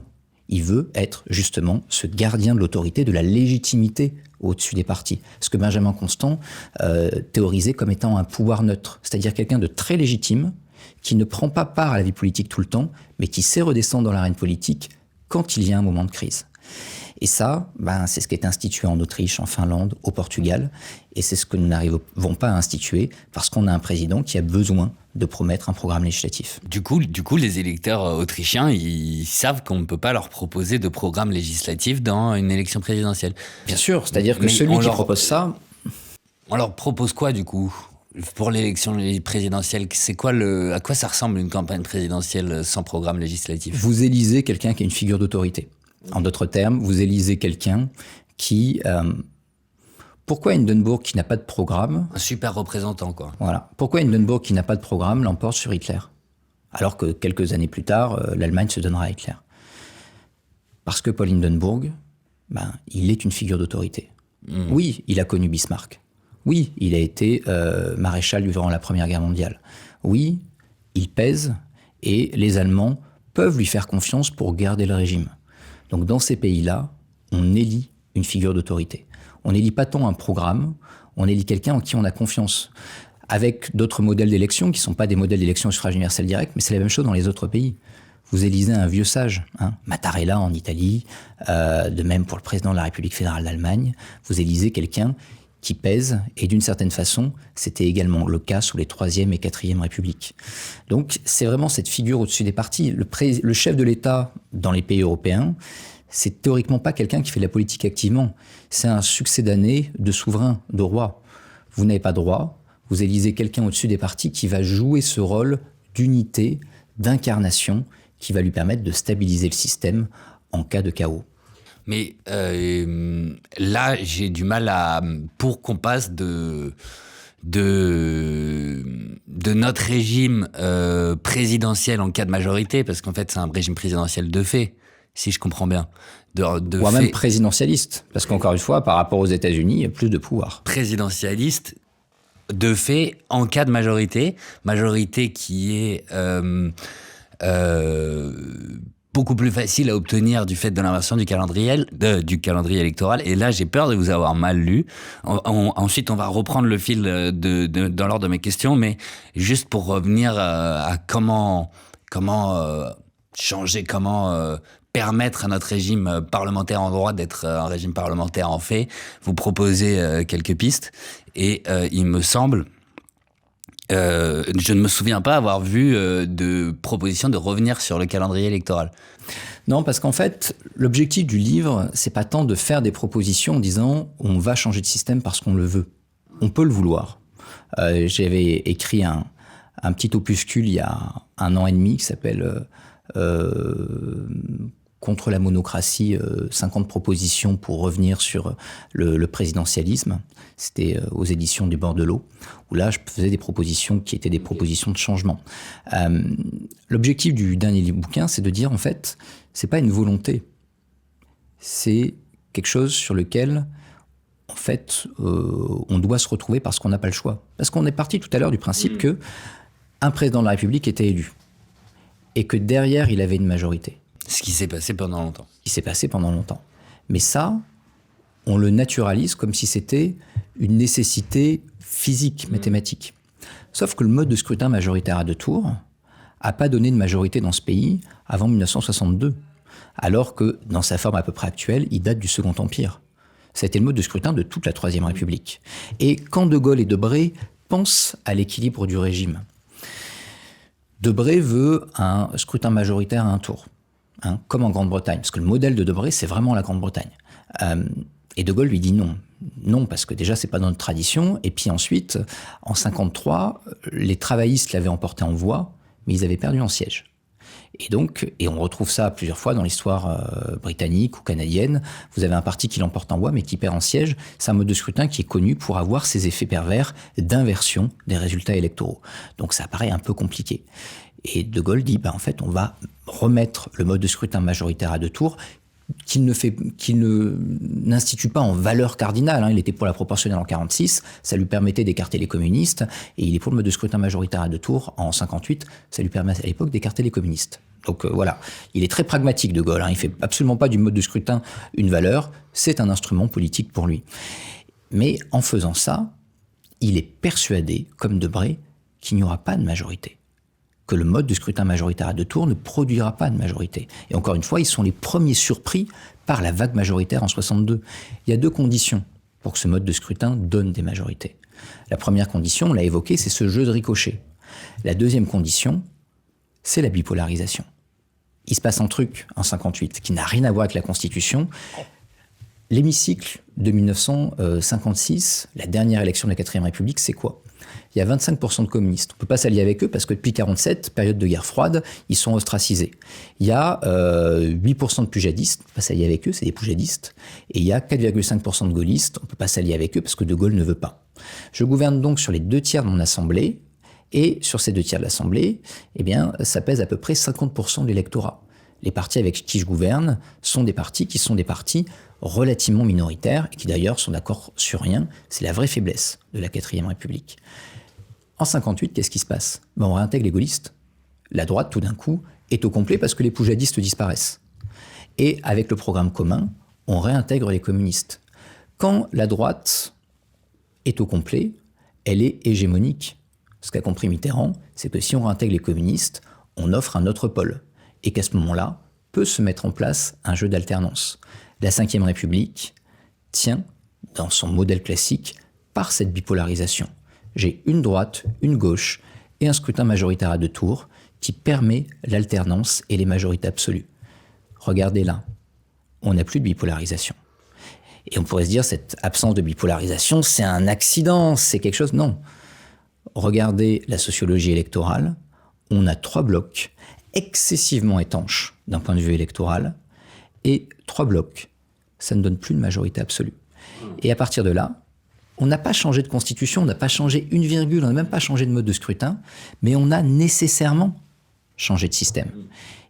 il veut être justement ce gardien de l'autorité, de la légitimité au-dessus des partis. Ce que Benjamin Constant théorisait comme étant un pouvoir neutre, c'est-à-dire quelqu'un de très légitime qui ne prend pas part à la vie politique tout le temps, mais qui sait redescendre dans l'arène politique quand il y a un moment de crise. Et ça, c'est ce qui est institué en Autriche, en Finlande, au Portugal. Et c'est ce que nous n'arrivons pas à instituer parce qu'on a un président qui a besoin de promettre un programme législatif. Du coup, les électeurs autrichiens, ils savent qu'on ne peut pas leur proposer de programme législatif dans une élection présidentielle. Bien sûr, c'est-à-dire que celui qui propose ça... On leur propose quoi, du coup ? Pour l'élection présidentielle, c'est quoi à quoi ça ressemble une campagne présidentielle sans programme législatif ? Vous élisez quelqu'un qui est une figure d'autorité. En d'autres termes, vous élisez quelqu'un qui... pourquoi Hindenburg, qui n'a pas de programme... Un super représentant, quoi. Voilà. Pourquoi Hindenburg, qui n'a pas de programme, l'emporte sur Hitler ? Alors que quelques années plus tard, l'Allemagne se donnera à Hitler. Parce que Paul Hindenburg, il est une figure d'autorité. Oui, il a connu Bismarck. Oui, il a été maréchal durant la Première Guerre mondiale. Oui, il pèse et les Allemands peuvent lui faire confiance pour garder le régime. Donc dans ces pays-là, on élit une figure d'autorité. On n'élit pas tant un programme, on élit quelqu'un en qui on a confiance. Avec d'autres modèles d'élection qui ne sont pas des modèles d'élection au suffrage universel direct, mais c'est la même chose dans les autres pays. Vous élisez un vieux sage, Mattarella en Italie, de même pour le président de la République fédérale d'Allemagne. Vous élisez quelqu'un qui pèse, et d'une certaine façon, c'était également le cas sous les 3e et 4e Républiques. Donc c'est vraiment cette figure au-dessus des partis. Le chef de l'État dans les pays européens, c'est théoriquement pas quelqu'un qui fait de la politique activement. C'est un succédané de souverain, de roi. Vous n'avez pas de roi, vous élisez quelqu'un au-dessus des partis qui va jouer ce rôle d'unité, d'incarnation, qui va lui permettre de stabiliser le système en cas de chaos. Mais là, j'ai du mal pour qu'on passe de notre régime présidentiel en cas de majorité, parce qu'en fait, c'est un régime présidentiel de fait, si je comprends bien. Ou même présidentialiste, parce qu'encore une fois, par rapport aux États-Unis, il y a plus de pouvoir. Présidentialiste, de fait, en cas de majorité qui est... beaucoup plus facile à obtenir du fait de l'inversion du calendrier électoral. Et là, j'ai peur de vous avoir mal lu. Ensuite, on va reprendre le fil dans l'ordre de mes questions, mais juste pour revenir à comment changer, comment permettre à notre régime parlementaire en droit d'être un régime parlementaire en fait, vous proposez quelques pistes. Et il me semble... je ne me souviens pas avoir vu de proposition de revenir sur le calendrier électoral. Non, parce qu'en fait, l'objectif du livre, c'est pas tant de faire des propositions en disant on va changer de système parce qu'on le veut. On peut le vouloir. J'avais écrit un petit opuscule il y a 1 an et demi qui s'appelle Contre la monocratie, 50 propositions pour revenir sur le présidentialisme. C'était aux éditions du Bord de l'eau, où là, je faisais des propositions qui étaient des propositions de changement. L'objectif du dernier bouquin, c'est de dire, en fait, c'est pas une volonté. C'est quelque chose sur lequel, en fait, on doit se retrouver parce qu'on n'a pas le choix. Parce qu'on est parti tout à l'heure du principe que un président de la République était élu et que derrière, il avait une majorité. Ce qui s'est passé pendant longtemps. Mais ça, on le naturalise comme si c'était une nécessité physique, mathématique. Sauf que le mode de scrutin majoritaire à 2 tours n'a pas donné de majorité dans ce pays avant 1962. Alors que, dans sa forme à peu près actuelle, il date du Second Empire. Ça a été le mode de scrutin de toute la Troisième République. Et quand De Gaulle et Debré pensent à l'équilibre du régime, Debré veut un scrutin majoritaire à 1 tour. Comme en Grande-Bretagne, parce que le modèle de Debré, c'est vraiment la Grande-Bretagne. Et De Gaulle lui dit non. Non, parce que déjà, c'est pas dans notre tradition. Et puis ensuite, en 1953, les travaillistes l'avaient emporté en voix, mais ils avaient perdu en siège. Et on retrouve ça plusieurs fois dans l'histoire britannique ou canadienne. Vous avez un parti qui l'emporte en voix, mais qui perd en siège. C'est un mode de scrutin qui est connu pour avoir ces effets pervers d'inversion des résultats électoraux. Donc ça paraît un peu compliqué. Et De Gaulle dit, en fait, on va remettre le mode de scrutin majoritaire à 2 tours, qu'il n'institue pas en valeur cardinale. Il était pour la proportionnelle en 46, ça lui permettait d'écarter les communistes, et il est pour le mode de scrutin majoritaire à 2 tours en 58, ça lui permet à l'époque d'écarter les communistes. Donc voilà, il est très pragmatique De Gaulle, il fait absolument pas du mode de scrutin une valeur, c'est un instrument politique pour lui. Mais en faisant ça, il est persuadé, comme Debré, qu'il n'y aura pas de majorité, que le mode de scrutin majoritaire à 2 tours ne produira pas de majorité. Et encore une fois, ils sont les premiers surpris par la vague majoritaire en 62. Il y a 2 conditions pour que ce mode de scrutin donne des majorités. La première condition, on l'a évoqué, c'est ce jeu de ricochet. La deuxième condition, c'est la bipolarisation. Il se passe un truc en 58 qui n'a rien à voir avec la Constitution. L'hémicycle de 1956, la dernière élection de la 4ème République, c'est quoi ? Il y a 25% de communistes. On ne peut pas s'allier avec eux parce que depuis 1947, période de guerre froide, ils sont ostracisés. Il y a 8% de pujadistes, on ne peut pas s'allier avec eux, c'est des pujadistes. Et il y a 4,5% de gaullistes, on ne peut pas s'allier avec eux parce que De Gaulle ne veut pas. Je gouverne donc sur les 2/3 de mon assemblée, et sur ces 2/3 de l'assemblée, ça pèse à peu près 50% de l'électorat. Les partis avec qui je gouverne sont des partis qui sont des partis relativement minoritaires et qui d'ailleurs sont d'accord sur rien. C'est la vraie faiblesse de la 4ème République. En 58, qu'est-ce qui se passe ? On réintègre les gaullistes. La droite, tout d'un coup, est au complet parce que les poujadistes disparaissent. Et avec le programme commun, on réintègre les communistes. Quand la droite est au complet, elle est hégémonique. Ce qu'a compris Mitterrand, c'est que si on réintègre les communistes, on offre un autre pôle. Et qu'à ce moment-là, peut se mettre en place un jeu d'alternance. La 5e République tient, dans son modèle classique, par cette bipolarisation. J'ai une droite, une gauche et un scrutin majoritaire à 2 tours qui permet l'alternance et les majorités absolues. Regardez là, on n'a plus de bipolarisation. Et on pourrait se dire, cette absence de bipolarisation, c'est un accident, c'est quelque chose... Non. Regardez la sociologie électorale, on a 3 blocs excessivement étanches d'un point de vue électoral, et 3 blocs, ça ne donne plus de majorité absolue. Et à partir de là, on n'a pas changé de constitution, on n'a pas changé une virgule, on n'a même pas changé de mode de scrutin, mais on a nécessairement changé de système.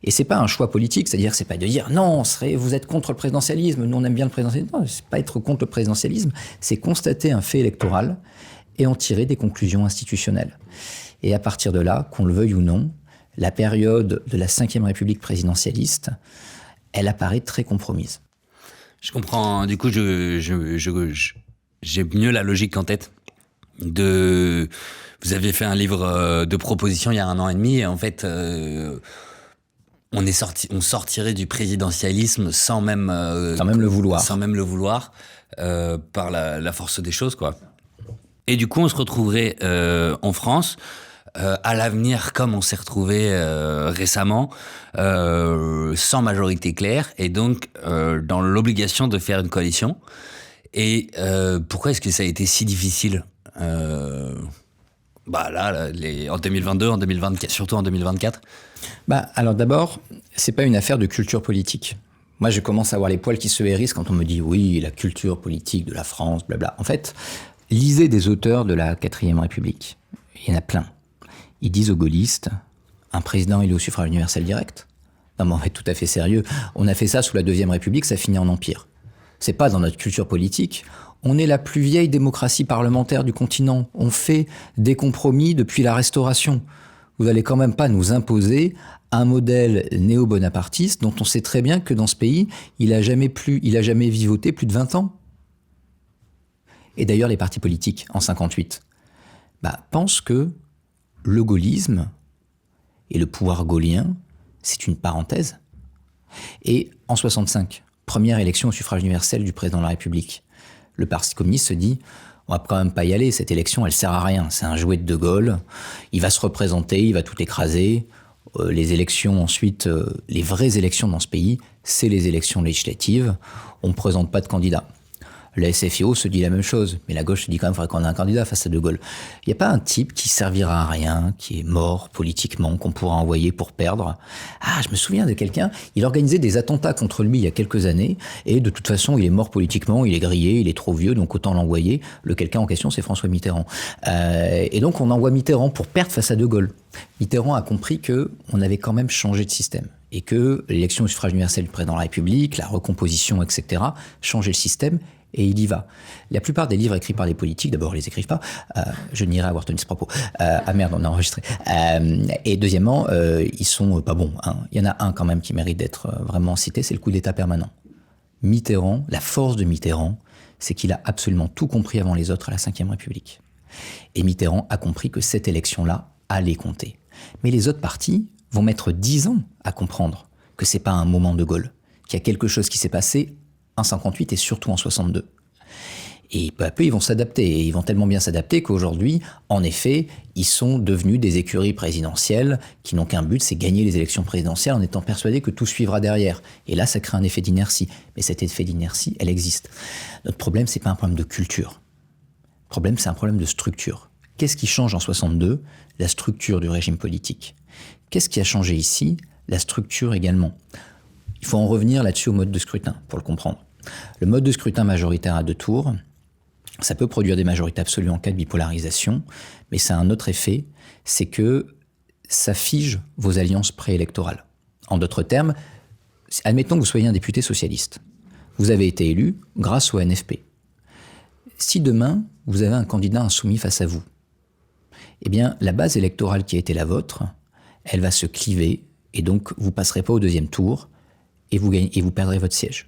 Et c'est pas un choix politique, c'est-à-dire c'est pas de dire non, vous êtes contre le présidentialisme, nous on aime bien le présidentialisme. Non, c'est pas être contre le présidentialisme, c'est constater un fait électoral et en tirer des conclusions institutionnelles. Et à partir de là, qu'on le veuille ou non, la période de la 5e République présidentialiste, elle apparaît très compromise. Je comprends. Du coup, j'ai mieux la logique en tête. Vous aviez fait un livre de propositions il y a 1 an et demi, et en fait, on sortirait du présidentialisme sans même le vouloir, par la force des choses, quoi. Et du coup, on se retrouverait en France. À l'avenir, comme on s'est retrouvé récemment, sans majorité claire, et donc dans l'obligation de faire une coalition. Et pourquoi est-ce que ça a été si difficile en 2022, en 2024, surtout en 2024 Alors d'abord, c'est pas une affaire de culture politique. Moi, je commence à avoir les poils qui se hérissent quand on me dit « oui, la culture politique de la France, blabla ». En fait, lisez des auteurs de la 4ème République. Il y en a plein. Ils disent aux gaullistes, un président, il est au suffrage universel direct. Non, mais on va être tout à fait sérieux. On a fait ça sous la 2e République, ça finit en empire. C'est pas dans notre culture politique. On est la plus vieille démocratie parlementaire du continent. On fait des compromis depuis la Restauration. Vous allez quand même pas nous imposer un modèle néo-bonapartiste dont on sait très bien que dans ce pays, il a jamais vivoté plus de 20 ans. Et d'ailleurs, les partis politiques, en 58, pensent que le gaullisme et le pouvoir gaullien, c'est une parenthèse. Et en 65, première élection au suffrage universel du président de la République, le Parti communiste se dit « on va quand même pas y aller, cette élection, elle sert à rien. C'est un jouet de De Gaulle, il va se représenter, il va tout écraser. Les élections ensuite, les vraies élections dans ce pays, c'est les élections législatives. On ne présente pas de candidat. » La SFIO se dit la même chose, mais la gauche se dit quand même qu'il faudrait qu'on ait un candidat face à De Gaulle. Il n'y a pas un type qui servira à rien, qui est mort politiquement, qu'on pourra envoyer pour perdre. Ah, je me souviens de quelqu'un, il organisait des attentats contre lui il y a quelques années, et de toute façon, il est mort politiquement, il est grillé, il est trop vieux, donc autant l'envoyer. Le quelqu'un en question, c'est François Mitterrand. Et donc, on envoie Mitterrand pour perdre face à De Gaulle. Mitterrand a compris qu'on avait quand même changé de système et que l'élection au suffrage universel du président de la République, la recomposition, etc., changeait le système et il y va. La plupart des livres écrits par des politiques, d'abord, ils les écrivent pas. Je nierai avoir tenu ce propos. Ah merde, on a enregistré. Et deuxièmement, ils sont pas bons. Hein. Il y en a un quand même qui mérite d'être vraiment cité, c'est le coup d'État permanent. Mitterrand, la force de Mitterrand, c'est qu'il a absolument tout compris avant les autres à la Ve République. Et Mitterrand a compris que cette élection-là allait compter. Mais les autres partis vont mettre 10 ans à comprendre que c'est pas un moment de Gaulle, qu'il y a quelque chose qui s'est passé en 58 et surtout en 62. Et peu à peu, ils vont s'adapter. Et ils vont tellement bien s'adapter qu'aujourd'hui, en effet, ils sont devenus des écuries présidentielles qui n'ont qu'un but, c'est gagner les élections présidentielles en étant persuadés que tout suivra derrière. Et là, ça crée un effet d'inertie. Mais cet effet d'inertie, elle existe. Notre problème, c'est pas un problème de culture. Le problème, c'est un problème de structure. Qu'est-ce qui change en 62 ? La structure du régime politique. Qu'est-ce qui a changé ici ? La structure également. Il faut en revenir là-dessus au mode de scrutin pour le comprendre. Le mode de scrutin majoritaire à 2 tours, ça peut produire des majorités absolues en cas de bipolarisation, mais ça a un autre effet, c'est que ça fige vos alliances préélectorales. En d'autres termes, admettons que vous soyez un député socialiste. Vous avez été élu grâce au NFP. Si demain, vous avez un candidat insoumis face à vous, eh bien, la base électorale qui a été la vôtre, elle va se cliver, et donc vous passerez pas au 2e tour, et vous perdrez votre siège.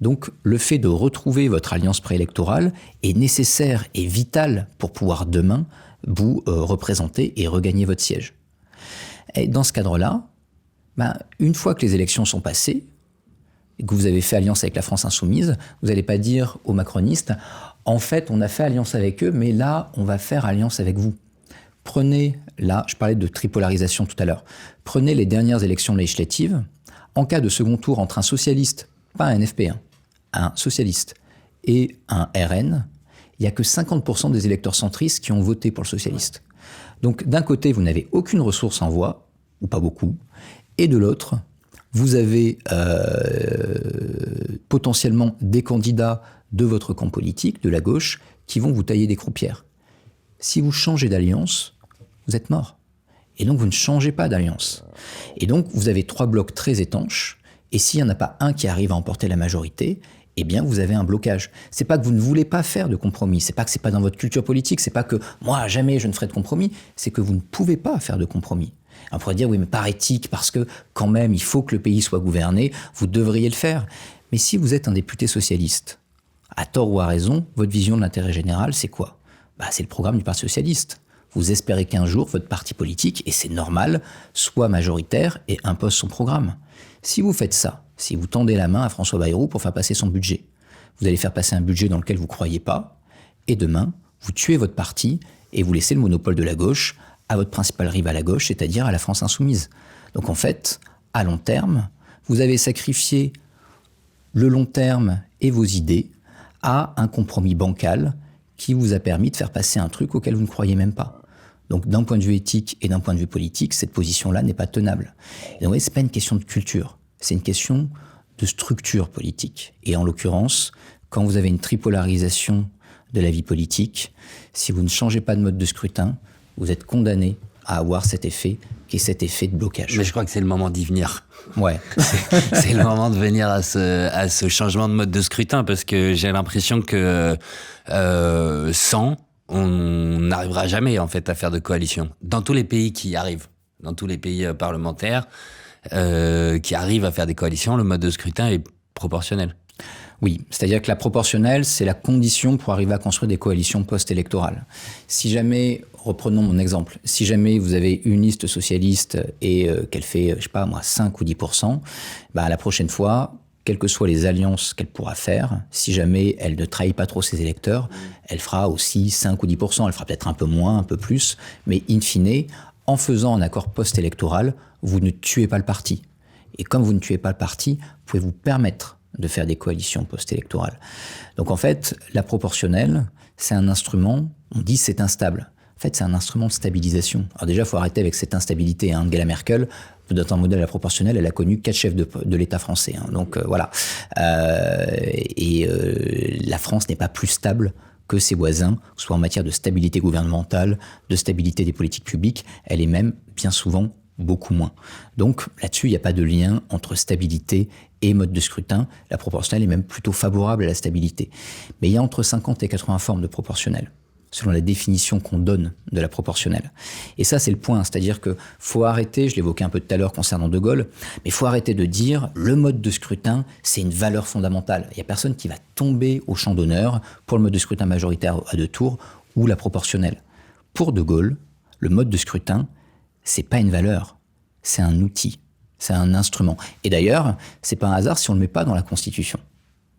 Donc, le fait de retrouver votre alliance préélectorale est nécessaire et vital pour pouvoir demain vous représenter et regagner votre siège. Et dans ce cadre-là, une fois que les élections sont passées, et que vous avez fait alliance avec la France insoumise, vous n'allez pas dire aux macronistes « En fait, on a fait alliance avec eux, mais là, on va faire alliance avec vous ». Prenez, là, je parlais de tripolarisation tout à l'heure, prenez les dernières élections législatives, en cas de second tour entre un socialiste, pas un NFP, un socialiste et un RN, il n'y a que 50% des électeurs centristes qui ont voté pour le socialiste. Donc d'un côté, vous n'avez aucune ressource en voix, ou pas beaucoup, et de l'autre, vous avez potentiellement des candidats de votre camp politique, de la gauche, qui vont vous tailler des croupières. Si vous changez d'alliance, vous êtes mort. Et donc vous ne changez pas d'alliance. Et donc vous avez 3 blocs très étanches, et s'il n'y en a pas un qui arrive à emporter la majorité, eh bien vous avez un blocage. C'est pas que vous ne voulez pas faire de compromis, c'est pas que c'est pas dans votre culture politique, c'est pas que moi jamais je ne ferai de compromis, c'est que vous ne pouvez pas faire de compromis. On pourrait dire oui mais par éthique, parce que quand même il faut que le pays soit gouverné, vous devriez le faire. Mais si vous êtes un député socialiste, à tort ou à raison, votre vision de l'intérêt général c'est quoi ? C'est le programme du Parti socialiste. Vous espérez qu'un jour votre parti politique, et c'est normal, soit majoritaire et impose son programme. Si vous faites ça, si vous tendez la main à François Bayrou pour faire passer son budget, vous allez faire passer un budget dans lequel vous ne croyez pas, et demain, vous tuez votre parti et vous laissez le monopole de la gauche à votre principal rival à gauche, c'est-à-dire à la France insoumise. Donc en fait, à long terme, vous avez sacrifié le long terme et vos idées à un compromis bancal qui vous a permis de faire passer un truc auquel vous ne croyez même pas. Donc d'un point de vue éthique et d'un point de vue politique, cette position-là n'est pas tenable. Et donc, c'est pas une question de culture, c'est une question de structure politique. Et en l'occurrence, quand vous avez une tripolarisation de la vie politique, si vous ne changez pas de mode de scrutin, vous êtes condamné à avoir cet effet, qui est cet effet de blocage. Mais je crois que c'est le moment d'y venir. Ouais. C'est le moment de venir à ce changement de mode de scrutin, parce que j'ai l'impression que sans, on n'arrivera jamais en fait à faire de coalition. Dans tous les pays qui y arrivent, dans tous les pays parlementaires qui arrivent à faire des coalitions, le mode de scrutin est proportionnel. Oui, c'est-à-dire que la proportionnelle, c'est la condition pour arriver à construire des coalitions post-électorales. Si jamais, reprenons mon exemple, si jamais vous avez une liste socialiste et qu'elle fait, 5 ou 10%, la prochaine fois, quelles que soient les alliances qu'elle pourra faire, si jamais elle ne trahit pas trop ses électeurs, elle fera aussi 5 ou 10%, elle fera peut-être un peu moins, un peu plus, mais in fine, en faisant un accord post-électoral, vous ne tuez pas le parti. Et comme vous ne tuez pas le parti, vous pouvez vous permettre de faire des coalitions post-électorales. Donc en fait, la proportionnelle, c'est un instrument, on dit c'est instable. En fait, c'est un instrument de stabilisation. Alors déjà, il faut arrêter avec cette instabilité. Angela Merkel, dans un modèle à la proportionnelle, elle a connu 4 chefs de l'État français. Donc voilà. La France n'est pas plus stable que ses voisins, soit en matière de stabilité gouvernementale, de stabilité des politiques publiques. Elle est même, bien souvent, beaucoup moins. Donc là-dessus, il n'y a pas de lien entre stabilité et mode de scrutin. La proportionnelle est même plutôt favorable à la stabilité. Mais il y a entre 50 et 80 formes de proportionnelle, selon la définition qu'on donne de la proportionnelle. Et ça, c'est le point. C'est-à-dire que faut arrêter, je l'évoquais un peu tout à l'heure concernant De Gaulle, mais il faut arrêter de dire le mode de scrutin, c'est une valeur fondamentale. Il n'y a personne qui va tomber au champ d'honneur pour le mode de scrutin majoritaire à 2 tours ou la proportionnelle. Pour De Gaulle, le mode de scrutin, c'est pas une valeur, c'est un outil, c'est un instrument. Et d'ailleurs, c'est pas un hasard si on le met pas dans la Constitution.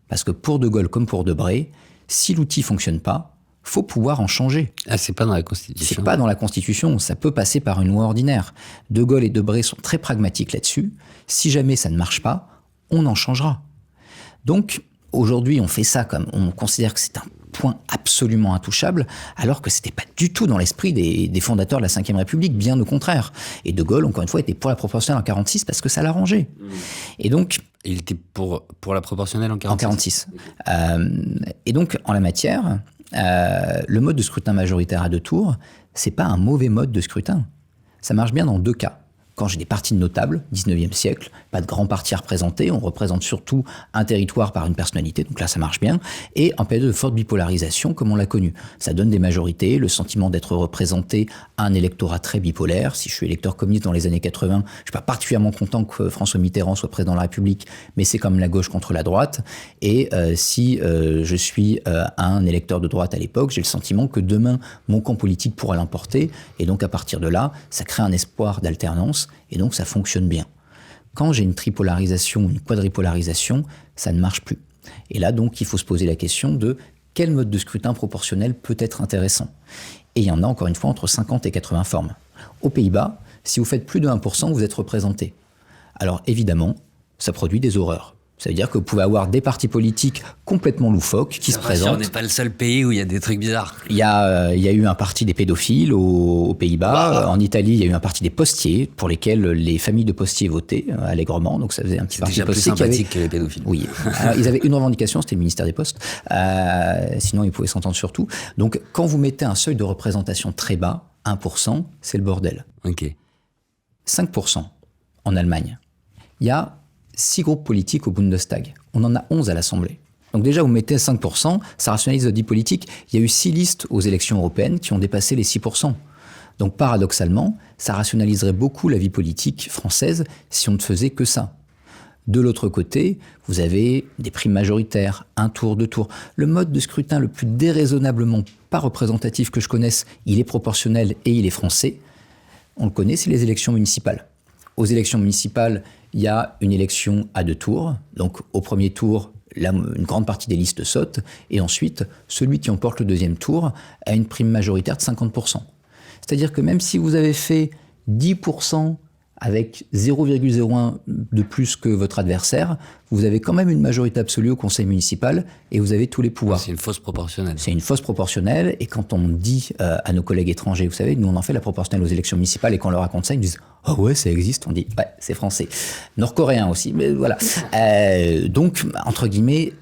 Parce que pour De Gaulle comme pour Debré, si l'outil fonctionne pas, faut pouvoir en changer. Ah, c'est pas dans la Constitution. C'est pas dans la Constitution, ça peut passer par une loi ordinaire. De Gaulle et Debré sont très pragmatiques là-dessus. Si jamais ça ne marche pas, on en changera. Donc, aujourd'hui, on fait ça comme on considère que c'est un point absolument intouchable, alors que c'était pas du tout dans l'esprit des fondateurs de la Ve République, bien au contraire. Et De Gaulle, encore une fois, était pour la proportionnelle en 46 parce que ça l'arrangeait. Et donc... Il était pour la proportionnelle en 46. En 46. Et donc, en la matière, le mode de scrutin majoritaire à 2 tours, c'est pas un mauvais mode de scrutin. Ça marche bien dans 2 cas. Quand j'ai des partis de notables, 19e siècle, pas de grands partis à représenter, on représente surtout un territoire par une personnalité, donc là ça marche bien, et en période de forte bipolarisation comme on l'a connu. Ça donne des majorités, le sentiment d'être représenté à un électorat très bipolaire. Si je suis électeur communiste dans les années 80, je suis pas particulièrement content que François Mitterrand soit président de la République, mais c'est comme la gauche contre la droite, et si je suis un électeur de droite à l'époque, j'ai le sentiment que demain mon camp politique pourra l'emporter, et donc à partir de là, ça crée un espoir d'alternance. Et donc, ça fonctionne bien. Quand j'ai une tripolarisation ou une quadripolarisation, ça ne marche plus. Et là, donc, il faut se poser la question de quel mode de scrutin proportionnel peut être intéressant. Et il y en a, encore une fois, entre 50 et 80 formes. Aux Pays-Bas, si vous faites plus de 1%, vous êtes représenté. Alors, évidemment, ça produit des horreurs. Ça veut dire que vous pouvez avoir des partis politiques complètement loufoques qui se présentent. On n'est pas le seul pays où il y a des trucs bizarres. Il y a eu un parti des pédophiles aux Pays-Bas. Wow. En Italie, il y a eu un parti des postiers pour lesquels les familles de postiers votaient allègrement. Donc ça faisait un petit parti déjà postier plus sympathique que les pédophiles. Oui. Alors, ils avaient une revendication, c'était le ministère des Postes. Sinon, ils pouvaient s'entendre sur tout. Donc quand vous mettez un seuil de représentation très bas, 1%, c'est le bordel. Ok. 5% en Allemagne. Il y a 6 groupes politiques au Bundestag. On en a 11 à l'Assemblée. Donc déjà, vous mettez 5%, ça rationalise votre vie politique. Il y a eu 6 listes aux élections européennes qui ont dépassé les 6%. Donc paradoxalement, ça rationaliserait beaucoup la vie politique française si on ne faisait que ça. De l'autre côté, vous avez des primes majoritaires, 1 tour, 2 tours. Le mode de scrutin le plus déraisonnablement pas représentatif que je connaisse, il est proportionnel et il est français. On le connaît, c'est les élections municipales. Aux élections municipales, il y a une élection à 2 tours. Donc, au premier tour, une grande partie des listes sautent. Et ensuite, celui qui emporte le deuxième tour a une prime majoritaire de 50%. C'est-à-dire que même si vous avez fait 10% avec 0,01 de plus que votre adversaire, vous avez quand même une majorité absolue au conseil municipal et vous avez tous les pouvoirs. C'est une fausse proportionnelle. C'est une fausse proportionnelle et quand on dit à nos collègues étrangers, vous savez, nous on en fait la proportionnelle aux élections municipales et quand on leur raconte ça, ils nous disent « Ah ouais, ça existe », on dit « Ouais, c'est français ». Nord-coréen aussi, mais voilà. Donc, entre guillemets,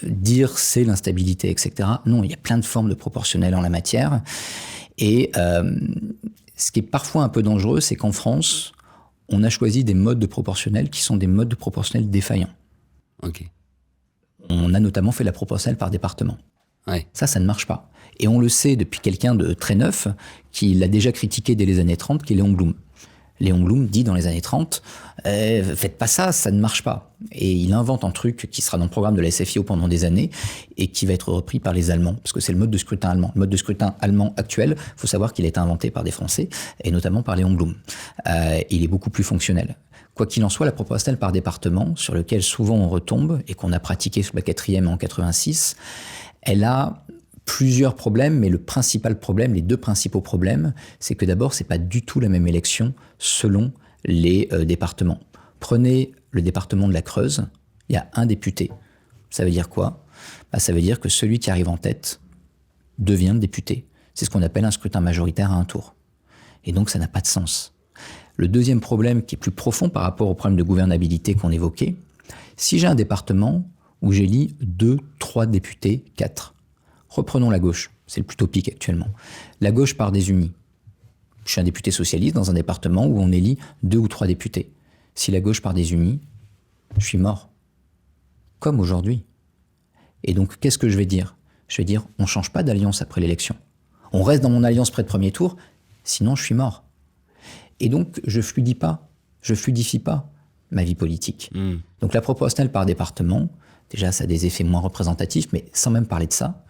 dire c'est l'instabilité, etc. Non, il y a plein de formes de proportionnelles en la matière. Et ce qui est parfois un peu dangereux, c'est qu'en France, on a choisi des modes de proportionnel qui sont des modes de proportionnel défaillants. Ok. On a notamment fait la proportionnelle par département. Ouais. Ça ne marche pas. Et on le sait depuis quelqu'un de très neuf, qui l'a déjà critiqué dès les années 30, qui est Léon Blum. Léon Blum dit dans les années 30, faites pas ça, ça ne marche pas. Et il invente un truc qui sera dans le programme de la SFIO pendant des années et qui va être repris par les Allemands, parce que c'est le mode de scrutin allemand. Le mode de scrutin allemand actuel, il faut savoir qu'il a été inventé par des Français, et notamment par Léon Blum. Il est beaucoup plus fonctionnel. Quoi qu'il en soit, la proportionnelle par département, sur lequel souvent on retombe, et qu'on a pratiqué sous la 4e en 86, elle a plusieurs problèmes, mais le principal problème, les 2 principaux problèmes, c'est que d'abord, c'est pas du tout la même élection selon les départements. Prenez le département de la Creuse, il y a un député Ça veut dire quoi ? Ça veut dire que celui qui arrive en tête devient le député. C'est ce qu'on appelle un scrutin majoritaire à un tour. Et donc, ça n'a pas de sens. Le deuxième problème, qui est plus profond par rapport au problème de gouvernabilité qu'on évoquait, si j'ai un département où j'élis 2, 3 députés, 4, reprenons la gauche, c'est le plus topique actuellement. La gauche part des unis. Je suis un député socialiste dans un département où on élit 2 ou 3 députés. Si la gauche part des unis, je suis mort. Comme aujourd'hui. Et donc, qu'est-ce que je vais dire ? Je vais dire, on ne change pas d'alliance après l'élection. On reste dans mon alliance près de premier tour, sinon je suis mort. Et donc, je fluidifie pas ma vie politique. Donc, la proportionnelle par département, déjà, ça a des effets moins représentatifs, mais sans même parler de ça,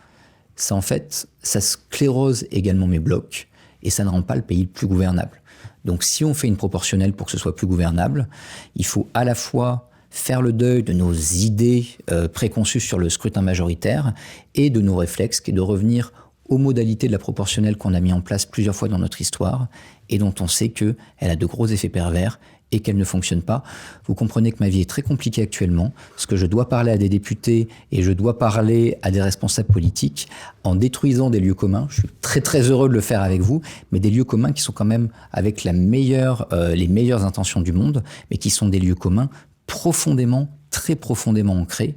en fait, ça sclérose également mes blocs et ça ne rend pas le pays plus gouvernable. Donc, si on fait une proportionnelle pour que ce soit plus gouvernable, il faut à la fois faire le deuil de nos idées préconçues sur le scrutin majoritaire et de nos réflexes, qui est de revenir aux modalités de la proportionnelle qu'on a mis en place plusieurs fois dans notre histoire et dont on sait qu'elle a de gros effets pervers et qu'elle ne fonctionne pas. Vous comprenez que ma vie est très compliquée actuellement, parce que je dois parler à des députés et je dois parler à des responsables politiques en détruisant des lieux communs. Je suis très très heureux de le faire avec vous, mais des lieux communs qui sont quand même avec les meilleures intentions du monde, mais qui sont des lieux communs profondément, très profondément ancrés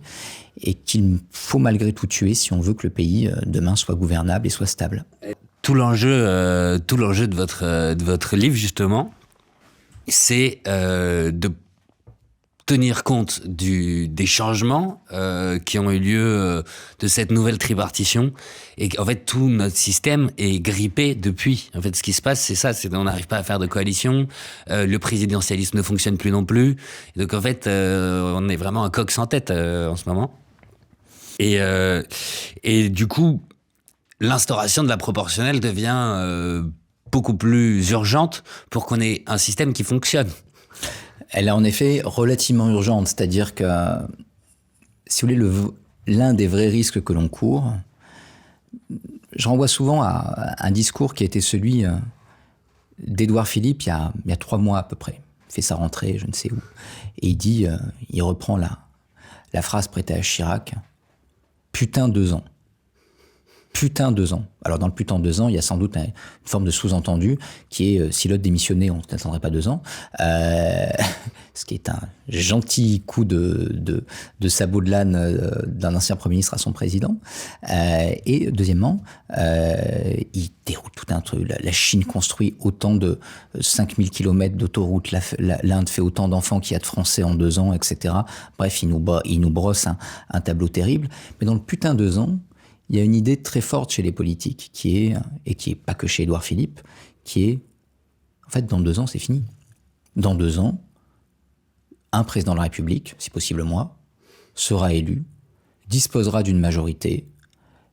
et qu'il faut malgré tout tuer si on veut que le pays demain soit gouvernable et soit stable. Tout l'enjeu de votre livre, justement, c'est de tenir compte des changements qui ont eu lieu de cette nouvelle tripartition, et en fait tout notre système est grippé depuis. En fait, ce qui se passe, c'est ça, c'est qu'on n'arrive pas à faire de coalition, le présidentialisme ne fonctionne plus non plus, et donc en fait on est vraiment un coq sans tête en ce moment. Et du coup, l'instauration de la proportionnelle devient beaucoup plus urgente pour qu'on ait un système qui fonctionne. Elle est en effet relativement urgente, c'est-à-dire que, si vous voulez, l'un des vrais risques que l'on court, je renvoie souvent à un discours qui a été celui d'Édouard Philippe il y a 3 mois à peu près. Il fait sa rentrée, je ne sais où, et il reprend la phrase prêtée à Chirac, « Putain 2 ans ». Putain 2 ans. Alors dans le putain 2 ans, il y a sans doute une forme de sous-entendu qui est si l'autre démissionnait, on n'attendrait pas 2 ans. Ce qui est un gentil coup de sabot de l'âne d'un ancien Premier ministre à son président. Et deuxièmement, il déroule tout un truc. La Chine construit autant de 5000 km d'autoroutes. L'Inde fait autant d'enfants qu'il y a de Français en 2 ans, etc. Bref, il nous brosse un tableau terrible. Mais dans le putain 2 ans, il y a une idée très forte chez les politiques, qui est pas que chez Édouard Philippe, qui est, en fait, dans 2 ans, c'est fini. Dans 2 ans, un président de la République, si possible moi, sera élu, disposera d'une majorité,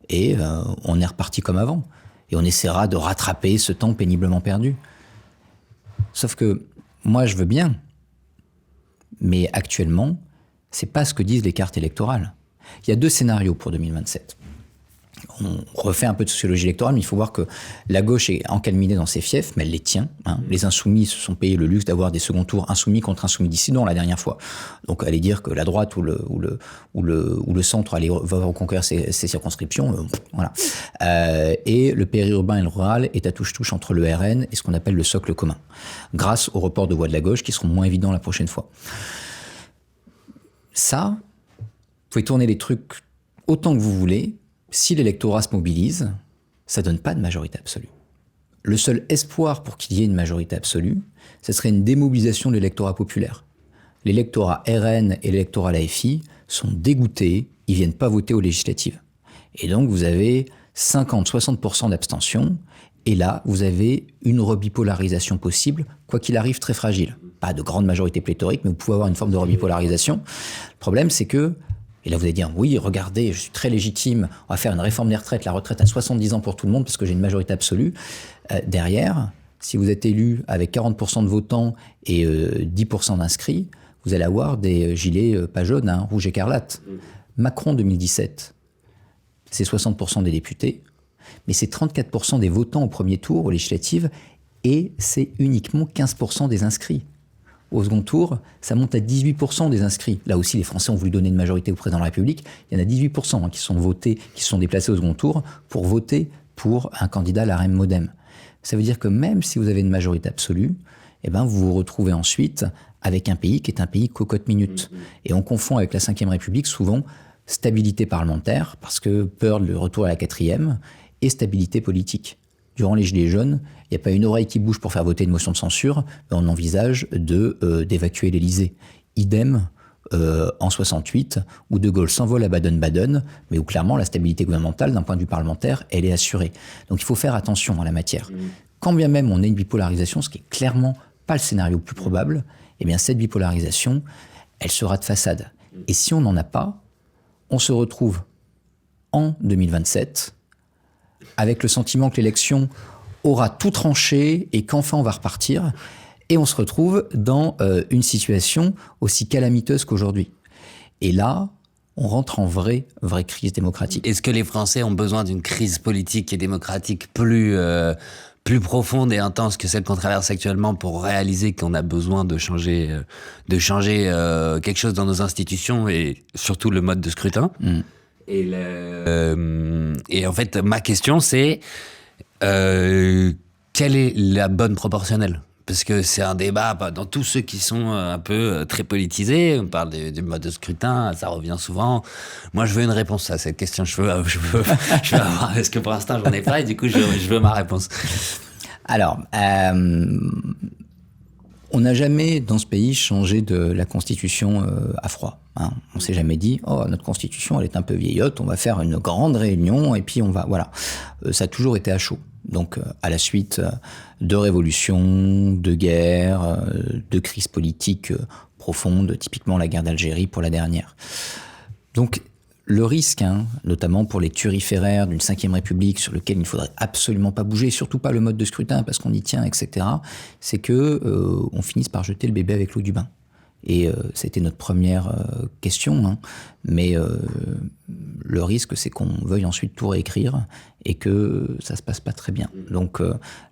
et on est reparti comme avant. Et on essaiera de rattraper ce temps péniblement perdu. Sauf que, moi, je veux bien, mais actuellement, c'est pas ce que disent les cartes électorales. Il y a 2 scénarios pour 2027. On refait un peu de sociologie électorale, mais il faut voir que la gauche est encalminée dans ses fiefs, mais elle les tient. Les insoumis se sont payés le luxe d'avoir des seconds tours insoumis contre insoumis dissidents la dernière fois. Donc aller dire que la droite ou le centre va reconquérir ces circonscriptions, voilà. Et le périurbain et le rural est à touche-touche entre le RN et ce qu'on appelle le socle commun, grâce au report de voix de la gauche qui seront moins évidents la prochaine fois. Ça, vous pouvez tourner les trucs autant que vous voulez. Si l'électorat se mobilise, ça ne donne pas de majorité absolue. Le seul espoir pour qu'il y ait une majorité absolue, ce serait une démobilisation de l'électorat populaire. L'électorat RN et l'électorat LFI sont dégoûtés, ils ne viennent pas voter aux législatives. Et donc vous avez 50-60% d'abstention, et là vous avez une rebipolarisation possible, quoi qu'il arrive très fragile. Pas de grande majorité pléthorique, mais vous pouvez avoir une forme de rebipolarisation. Le problème c'est que, et là, vous allez dire, oui, regardez, je suis très légitime, on va faire une réforme des retraites, la retraite à 70 ans pour tout le monde, parce que j'ai une majorité absolue. Derrière, si vous êtes élu avec 40% de votants et 10% d'inscrits, vous allez avoir des gilets pas jaunes, rouge écarlate. Macron 2017, c'est 60% des députés, mais c'est 34% des votants au premier tour, aux législatives, et c'est uniquement 15% des inscrits. au second tour, ça monte à 18% des inscrits. Là aussi, les Français ont voulu donner une majorité au président de la République. Il y en a 18% qui se sont déplacés au second tour pour voter pour un candidat LaREM MoDem. Ça veut dire que même si vous avez une majorité absolue, vous vous retrouvez ensuite avec un pays qui est un pays cocotte-minute. Et on confond avec la Ve République souvent stabilité parlementaire, parce que peur de le retour à la 4e, et stabilité politique. Durant les Gilets jaunes, il n'y a pas une oreille qui bouge pour faire voter une motion de censure, mais on envisage d'évacuer l'Élysée. Idem en 68, où De Gaulle s'envole à Baden-Baden, mais où clairement la stabilité gouvernementale, d'un point de vue parlementaire, elle est assurée. Donc il faut faire attention en la matière. Quand bien même on a une bipolarisation, ce qui est clairement pas le scénario le plus probable, cette bipolarisation, elle sera de façade. Et si on n'en a pas, on se retrouve en 2027 avec le sentiment que l'élection aura tout tranché et qu'enfin on va repartir. Et on se retrouve dans une situation aussi calamiteuse qu'aujourd'hui. Et là, on rentre en vraie crise démocratique. Est-ce que les Français ont besoin d'une crise politique et démocratique plus profonde et intense que celle qu'on traverse actuellement pour réaliser qu'on a besoin de changer quelque chose dans nos institutions et surtout le mode de scrutin? Et en fait, ma question, c'est quelle est la bonne proportionnelle? Parce que c'est un débat dans tous ceux qui sont un peu très politisés. On parle du mode de scrutin, ça revient souvent. Moi, je veux une réponse à cette question. Je veux avoir, parce que pour l'instant, j'en ai pas et du coup, je veux ma réponse. Alors, on n'a jamais dans ce pays changé de la Constitution à froid. On ne s'est jamais dit « Oh, notre Constitution, elle est un peu vieillotte, on va faire une grande réunion et puis on va… » Voilà. Ça a toujours été à chaud. Donc, à la suite de révolutions, de guerres, de crises politiques profondes, typiquement la guerre d'Algérie pour la dernière. Donc, le risque, notamment pour les turiféraires d'une Ve République sur lequel il ne faudrait absolument pas bouger, surtout pas le mode de scrutin parce qu'on y tient, etc., c'est que on finisse par jeter le bébé avec l'eau du bain. Et c'était notre première question, mais le risque, c'est qu'on veuille ensuite tout réécrire et que ça se passe pas très bien. Donc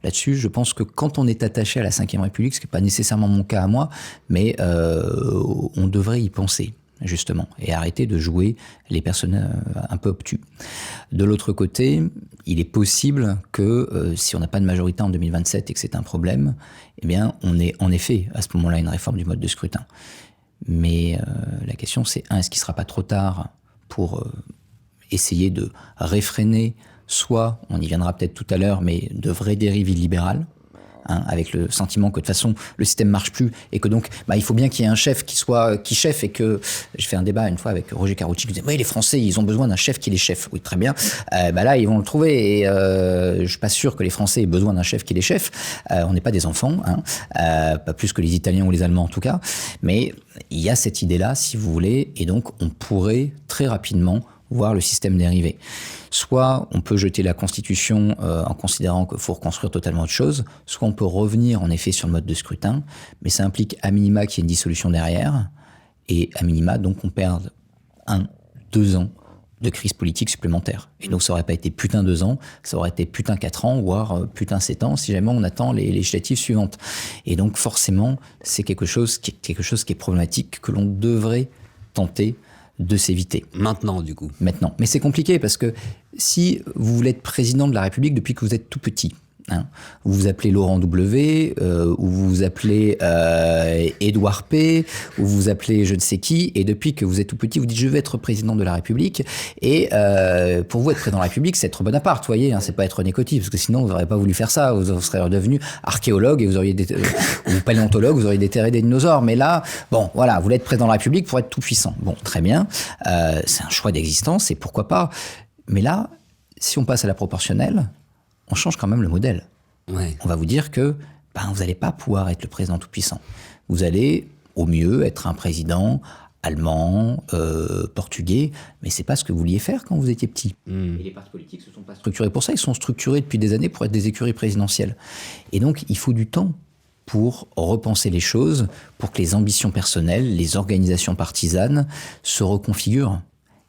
là-dessus, je pense que quand on est attaché à la Ve République, ce qui n'est pas nécessairement mon cas à moi, mais on devrait y penser, justement, et arrêter de jouer les personnes un peu obtus. De l'autre côté, il est possible que si on n'a pas de majorité en 2027 et que c'est un problème, on ait en effet à ce moment-là une réforme du mode de scrutin. Mais la question c'est, est-ce qu'il ne sera pas trop tard pour essayer de réfréner, soit, on y viendra peut-être tout à l'heure, mais de vraies dérives illibérales, avec le sentiment que de toute façon le système marche plus et que donc il faut bien qu'il y ait un chef qui chef, et que j'ai fait un débat une fois avec Roger Carucci qui disait oui, les Français ils ont besoin d'un chef qui les chef. Oui, très bien, là ils vont le trouver et je suis pas sûr que les Français aient besoin d'un chef qui les chef. On n'est pas des enfants, pas plus que les Italiens ou les Allemands en tout cas, mais il y a cette idée là si vous voulez, et donc on pourrait très rapidement voir le système dériver. Soit on peut jeter la Constitution en considérant qu'il faut reconstruire totalement autre chose, soit on peut revenir en effet sur le mode de scrutin, mais ça implique à minima qu'il y ait une dissolution derrière, et à minima donc on perde 1-2 ans de crise politique supplémentaire. Et donc ça aurait pas été putain 2 ans, ça aurait été putain 4 ans, voire putain 7 ans, si jamais on attend les législatives suivantes. Et donc forcément, c'est quelque chose qui est problématique, que l'on devrait tenter de s'éviter. Maintenant, du coup. Maintenant. Mais c'est compliqué parce que si vous voulez être président de la République depuis que vous êtes tout petit, vous vous appelez Laurent W, ou vous vous appelez Édouard P, ou vous vous appelez je ne sais qui, et depuis que vous êtes tout petit, vous dites je vais être président de la République, et pour vous être président de la République, c'est être Bonaparte, vous voyez, c'est pas être René Coty, parce que sinon vous n'aurez pas voulu faire ça, vous serez devenu archéologue et vous auriez ou paléontologue, vous auriez déterré des dinosaures, mais là, bon, voilà, vous voulez être président de la République pour être tout puissant. Bon, très bien, c'est un choix d'existence, et pourquoi pas. Mais là, si on passe à la proportionnelle, on change quand même le modèle. Ouais. On va vous dire que vous n'allez pas pouvoir être le président tout-puissant. Vous allez, au mieux, être un président allemand, portugais, mais c'est pas ce que vous vouliez faire quand vous étiez petit. Et les partis politiques ne se sont pas structurés pour ça, ils sont structurés depuis des années pour être des écuries présidentielles. Et donc, il faut du temps pour repenser les choses, pour que les ambitions personnelles, les organisations partisanes se reconfigurent.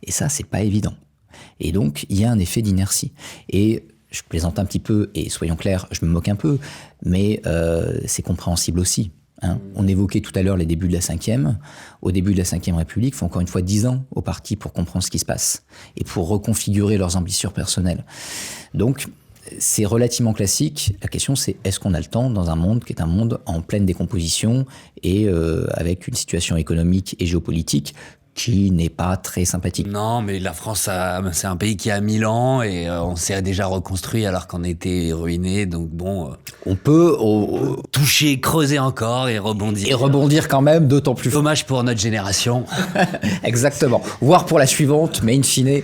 Et ça, c'est pas évident. Et donc, il y a un effet d'inertie. Et je plaisante un petit peu, et soyons clairs, je me moque un peu, mais c'est compréhensible aussi. On évoquait tout à l'heure les débuts de la Ve. Au début de la Ve République, il faut encore une fois 10 ans aux partis pour comprendre ce qui se passe et pour reconfigurer leurs ambitions personnelles. Donc, c'est relativement classique. La question, c'est est-ce qu'on a le temps dans un monde qui est un monde en pleine décomposition et avec une situation économique et géopolitique qui n'est pas très sympathique. Non, mais la France, c'est un pays qui a 1000 ans et on s'est déjà reconstruit alors qu'on était ruiné. Donc bon, on peut toucher, creuser encore et rebondir. Et rebondir quand même, d'autant plus. Dommage pour notre génération. Exactement. Voire pour la suivante, mais in fine,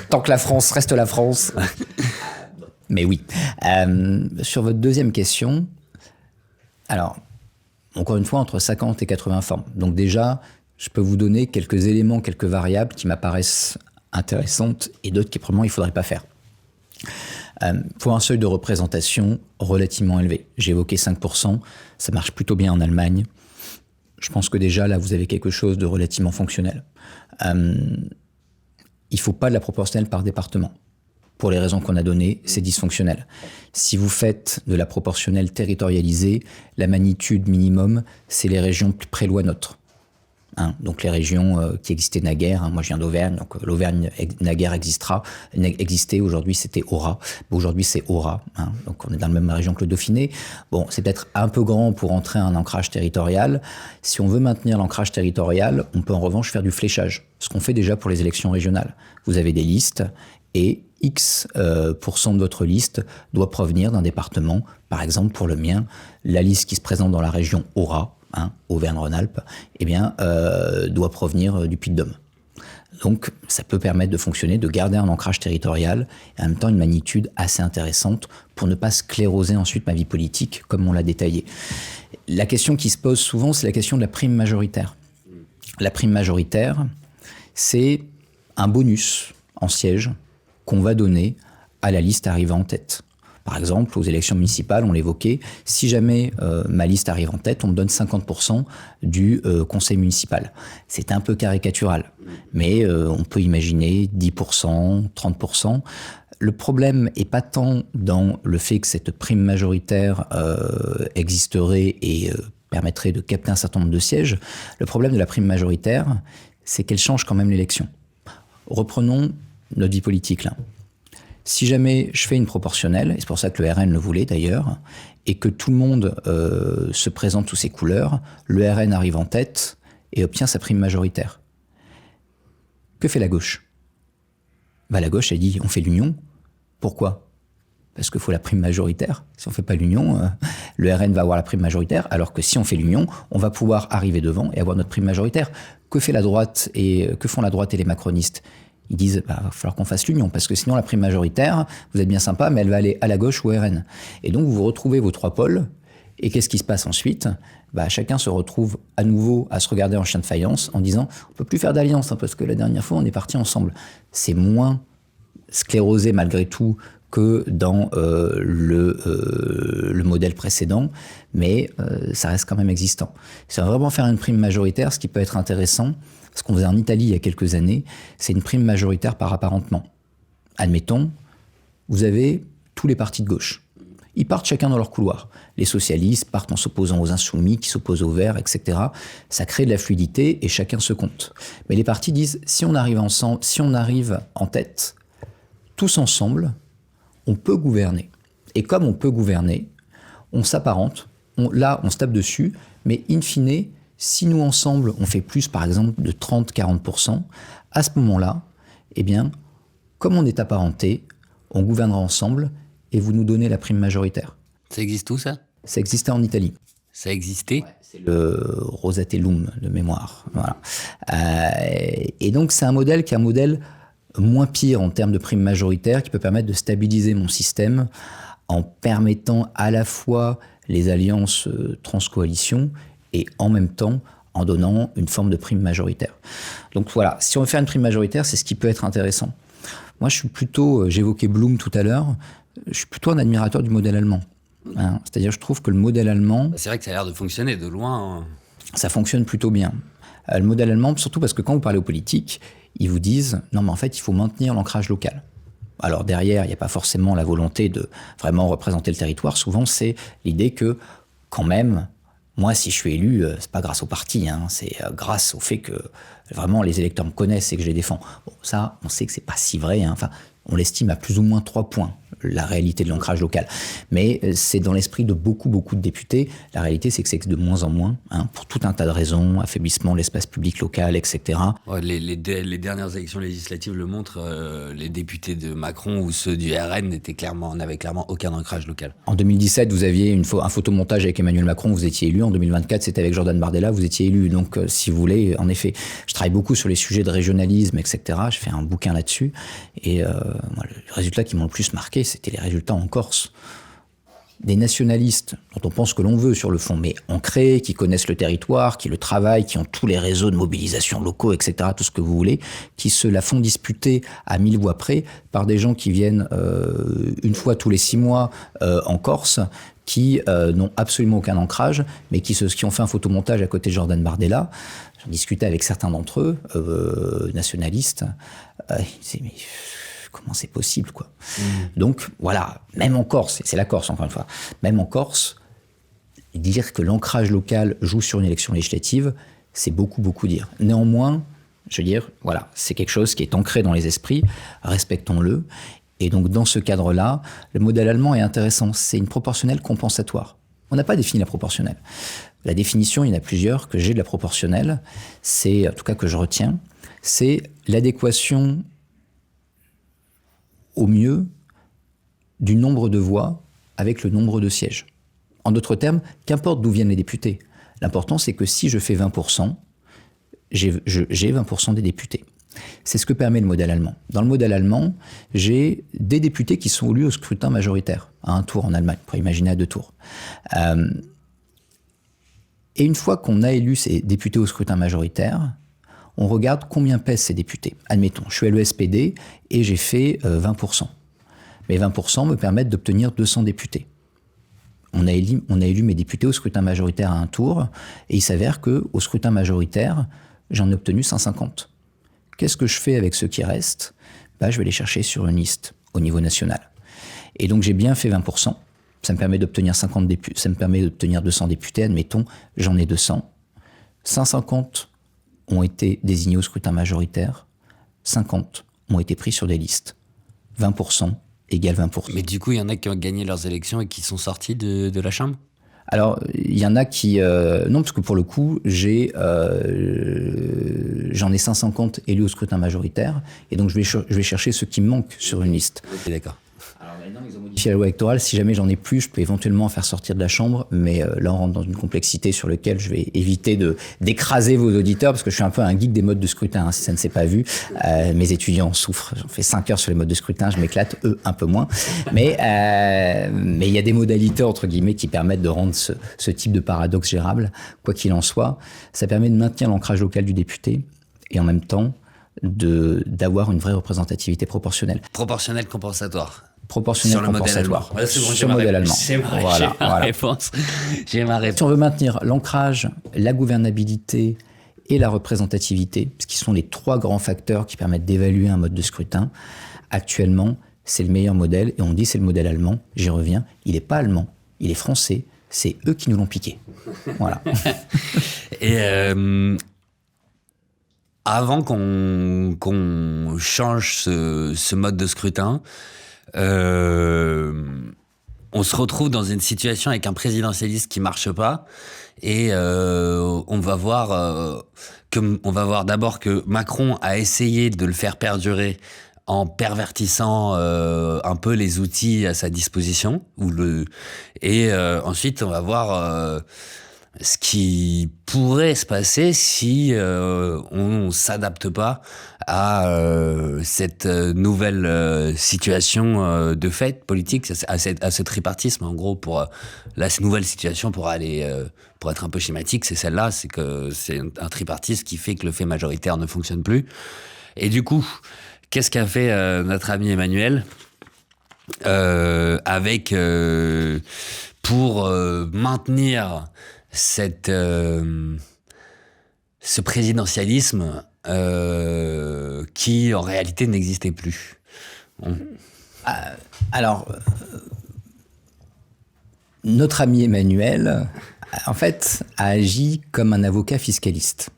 tant que la France reste la France. Mais oui. Sur votre deuxième question, alors, encore une fois, entre 50 et 80 formes. Donc déjà, je peux vous donner quelques éléments, quelques variables qui m'apparaissent intéressantes et d'autres qui, probablement, il ne faudrait pas faire. Pour un seuil de représentation relativement élevé. J'ai évoqué 5%, ça marche plutôt bien en Allemagne. Je pense que déjà, là, vous avez quelque chose de relativement fonctionnel. Il ne faut pas de la proportionnelle par département. Pour les raisons qu'on a données, c'est dysfonctionnel. Si vous faites de la proportionnelle territorialisée, la magnitude minimum, c'est les régions plus près loi nôtre. Donc les régions qui existaient naguère, moi je viens d'Auvergne, donc l'Auvergne naguère existait, aujourd'hui c'était Aura, aujourd'hui c'est Aura, donc on est dans la même région que le Dauphiné. Bon, c'est peut-être un peu grand pour entrer un ancrage territorial. Si on veut maintenir l'ancrage territorial, on peut en revanche faire du fléchage, ce qu'on fait déjà pour les élections régionales. Vous avez des listes et X % de votre liste doit provenir d'un département. Par exemple, pour le mien, la liste qui se présente dans la région Aura, Auvergne-Rhône-Alpes, doit provenir du Puy-de-Dôme. Donc, ça peut permettre de fonctionner, de garder un ancrage territorial et en même temps une magnitude assez intéressante pour ne pas scléroser ensuite ma vie politique, comme on l'a détaillé. La question qui se pose souvent, c'est la question de la prime majoritaire. La prime majoritaire, c'est un bonus en siège qu'on va donner à la liste arrivant en tête. Par exemple, aux élections municipales, on l'évoquait, si jamais ma liste arrive en tête, on me donne 50% du conseil municipal. C'est un peu caricatural, mais on peut imaginer 10%, 30%. Le problème n'est pas tant dans le fait que cette prime majoritaire existerait et permettrait de capter un certain nombre de sièges. Le problème de la prime majoritaire, c'est qu'elle change quand même l'élection. Reprenons notre vie politique là. Si jamais je fais une proportionnelle, et c'est pour ça que le RN le voulait d'ailleurs, et que tout le monde se présente sous ses couleurs, le RN arrive en tête et obtient sa prime majoritaire. Que fait la gauche ? La gauche, elle dit, on fait l'union. Pourquoi ? Parce qu'il faut la prime majoritaire. Si on ne fait pas l'union, le RN va avoir la prime majoritaire, alors que si on fait l'union, on va pouvoir arriver devant et avoir notre prime majoritaire. Que fait la droite et que font la droite et les macronistes ? Ils disent, va falloir qu'on fasse l'union, parce que sinon la prime majoritaire, vous êtes bien sympa, mais elle va aller à la gauche ou au RN. Et donc vous retrouvez vos trois pôles, et qu'est-ce qui se passe ensuite ? Chacun se retrouve à nouveau à se regarder en chien de faïence, en disant, on peut plus faire d'alliance, parce que la dernière fois on est partis ensemble. C'est moins sclérosé malgré tout que dans le modèle précédent, mais ça reste quand même existant. Si on va vraiment faire une prime majoritaire, ce qui peut être intéressant, ce qu'on faisait en Italie il y a quelques années, c'est une prime majoritaire par apparentement. Admettons, vous avez tous les partis de gauche. Ils partent chacun dans leur couloir. Les socialistes partent en s'opposant aux insoumis, qui s'opposent aux verts, etc. Ça crée de la fluidité et chacun se compte. Mais les partis disent, si on arrive en tête, tous ensemble, on peut gouverner. Et comme on peut gouverner, on s'apparente, on se tape dessus, mais in fine, si nous ensemble, on fait plus, par exemple, de 30-40%, à ce moment-là, comme on est apparenté, on gouvernera ensemble et vous nous donnez la prime majoritaire. Ça existe où, ça ? Ça existait en Italie. Ça existait ? Ouais, c'est le Rosatellum de mémoire. Voilà. Et donc, c'est un modèle qui est un modèle moins pire en termes de prime majoritaire, qui peut permettre de stabiliser mon système en permettant à la fois les alliances transcoalitions et en même temps en donnant une forme de prime majoritaire. Donc voilà, si on veut faire une prime majoritaire, c'est ce qui peut être intéressant. Moi, je suis plutôt, j'évoquais Blum tout à l'heure, je suis plutôt un admirateur du modèle allemand. C'est-à-dire, je trouve que le modèle allemand... C'est vrai que ça a l'air de fonctionner de loin. Ça fonctionne plutôt bien. Le modèle allemand, surtout parce que quand vous parlez aux politiques, ils vous disent, non mais en fait, il faut maintenir l'ancrage local. Alors derrière, il n'y a pas forcément la volonté de vraiment représenter le territoire. Souvent, c'est l'idée que, quand même, Moi, si je suis élu, c'est pas grâce au parti, hein, c'est grâce au fait que vraiment les électeurs me connaissent et que je les défends. Bon, ça, on sait que c'est pas si vrai, hein. Enfin, on l'estime à plus ou moins 3 points, la réalité de l'ancrage local. Mais c'est dans l'esprit de beaucoup de députés. La réalité, c'est que c'est de moins en moins, hein, pour tout un tas de raisons, affaiblissement de l'espace public local, etc. Ouais, les dernières élections législatives le montrent, les députés de Macron ou ceux du RN n'avaient clairement aucun ancrage local. En 2017, vous aviez un photomontage avec Emmanuel Macron, vous étiez élu. En 2024, c'était avec Jordan Bardella, vous étiez élu. Donc, si vous voulez, en effet, je travaille beaucoup sur les sujets de régionalisme, etc. Je fais un bouquin là-dessus. Et moi, les résultats qui m'ont le plus marqué, c'était les résultats en Corse. Des nationalistes, dont on pense que l'on veut sur le fond, mais ancrés, qui connaissent le territoire, qui le travaillent, qui ont tous les réseaux de mobilisation locaux, etc., tout ce que vous voulez, qui se la font disputer à 1000 voix près par des gens qui viennent une fois tous les 6 mois en Corse, qui n'ont absolument aucun ancrage, mais qui ont fait un photomontage à côté de Jordan Bardella. J'en discutais avec certains d'entre eux, nationalistes. Mais comment c'est possible, quoi. Donc, voilà, même en Corse, c'est la Corse, encore une fois, même en Corse, dire que l'ancrage local joue sur une élection législative, c'est beaucoup dire. Néanmoins, je veux dire, voilà, c'est quelque chose qui est ancré dans les esprits, respectons-le. Et donc, dans ce cadre-là, le modèle allemand est intéressant, c'est une proportionnelle compensatoire. On n'a pas défini la proportionnelle. La définition, il y en a plusieurs que j'ai de la proportionnelle, c'est, en tout cas que je retiens, c'est l'adéquation au mieux du nombre de voix avec le nombre de sièges. En d'autres termes, qu'importe d'où viennent les députés, l'important c'est que si je fais 20%, j'ai 20% des députés. C'est ce que permet le modèle allemand. Dans le modèle allemand, j'ai des députés qui sont élus au scrutin majoritaire, à un tour en Allemagne, pour imaginer à 2 tours. Et une fois qu'on a élu ces députés au scrutin majoritaire, on regarde combien pèsent ces députés. Admettons, je suis à l'ESPD et j'ai fait 20%. Mais 20% me permettent d'obtenir 200 députés. On a élu mes députés au scrutin majoritaire à un tour, et il s'avère qu'au scrutin majoritaire, j'en ai obtenu 150. Qu'est-ce que je fais avec ceux qui restent ? Je vais les chercher sur une liste au niveau national. Et donc j'ai bien fait 20%. Ça me permet d'obtenir 200 députés, admettons, j'en ai 200. 150 ont été désignés au scrutin majoritaire, 50 ont été pris sur des listes. 20% égale 20%. Mais du coup, il y en a qui ont gagné leurs élections et qui sont sortis de la Chambre ? Alors, il y en a qui... non, parce que pour le coup, j'en ai 150 élus au scrutin majoritaire, et donc je vais chercher ceux qui me manquent sur une liste. Ok, d'accord. Alors maintenant, ils ont modifié la loi électorale. Si jamais j'en ai plus, je peux éventuellement faire sortir de la Chambre, mais là, on rentre dans une complexité sur laquelle je vais éviter d'écraser vos auditeurs, parce que je suis un peu un geek des modes de scrutin, hein, si ça ne s'est pas vu. Mes étudiants en souffrent. J'en fais 5 heures sur les modes de scrutin, je m'éclate, eux, un peu moins. Mais il y a des modalités, entre guillemets, qui permettent de rendre ce type de paradoxe gérable. Quoi qu'il en soit, ça permet de maintenir l'ancrage local du député, et en même temps, d'avoir une vraie représentativité proportionnelle. Proportionnelle compensatoire. Proportionnel compensatoire. Voilà, c'est bon, sur le modèle allemand. J'ai ma réponse. Si on veut maintenir l'ancrage, la gouvernabilité et la représentativité, ce qui sont les 3 grands facteurs qui permettent d'évaluer un mode de scrutin, actuellement, c'est le meilleur modèle. Et on dit c'est le modèle allemand. J'y reviens. Il n'est pas allemand. Il est français. C'est eux qui nous l'ont piqué. Voilà. Et avant qu'on change ce mode de scrutin, on se retrouve dans une situation avec un présidentialiste qui marche pas, et on va voir d'abord que Macron a essayé de le faire perdurer en pervertissant un peu les outils à sa disposition, et ensuite on va voir ce qui pourrait se passer si on s'adapte pas à cette nouvelle situation de fait politique, à ce tripartisme. En gros, cette nouvelle situation pour être un peu schématique, c'est celle-là, c'est que c'est un tripartisme qui fait que le fait majoritaire ne fonctionne plus. Et du coup, qu'est-ce qu'a fait notre ami Emmanuel pour maintenir ce présidentialisme qui en réalité n'existait plus. Alors, Notre ami Emmanuel, en fait, a agi comme un avocat fiscaliste.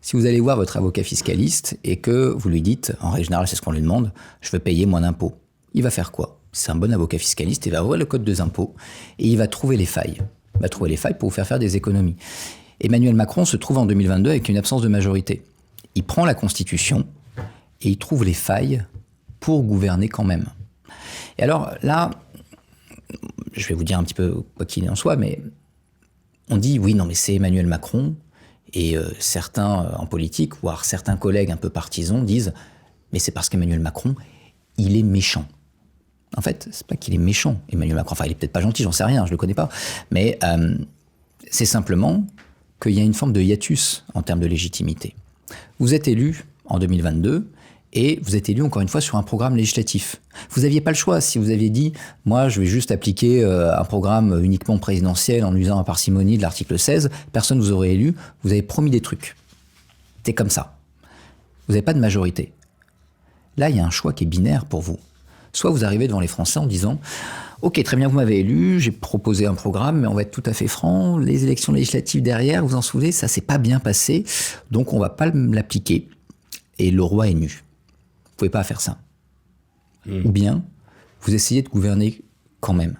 Si vous allez voir votre avocat fiscaliste et que vous lui dites, en règle générale, c'est ce qu'on lui demande, je veux payer moins d'impôts, il va faire quoi? C'est un bon avocat fiscaliste, il va ouvrir le code des impôts et il va trouver les failles. Il va trouver les failles pour vous faire des économies. Emmanuel Macron se trouve en 2022 avec une absence de majorité. Il prend la Constitution et il trouve les failles pour gouverner quand même. Et alors là, je vais vous dire un petit peu quoi qu'il en soit, mais on dit oui, non mais c'est Emmanuel Macron, et certains en politique, voire certains collègues un peu partisans disent mais c'est parce qu'Emmanuel Macron, il est méchant. En fait, c'est pas qu'il est méchant, Emmanuel Macron, enfin il est peut-être pas gentil, j'en sais rien, je le connais pas, mais c'est simplement qu'il y a une forme de hiatus en termes de légitimité. Vous êtes élu en 2022, et vous êtes élu encore une fois sur un programme législatif. Vous n'aviez pas le choix. Si vous aviez dit « moi, je vais juste appliquer un programme uniquement présidentiel en usant à parcimonie de l'article 16 », personne ne vous aurait élu, vous avez promis des trucs. C'est comme ça. Vous n'avez pas de majorité. Là, il y a un choix qui est binaire pour vous. Soit vous arrivez devant les Français en disant « ok, très bien, vous m'avez élu, j'ai proposé un programme, mais on va être tout à fait franc, les élections législatives derrière, vous en souvenez, ça s'est pas bien passé, donc on va pas l'appliquer, et le roi est nu ». Vous pouvez pas faire ça. Ou bien, vous essayez de gouverner quand même.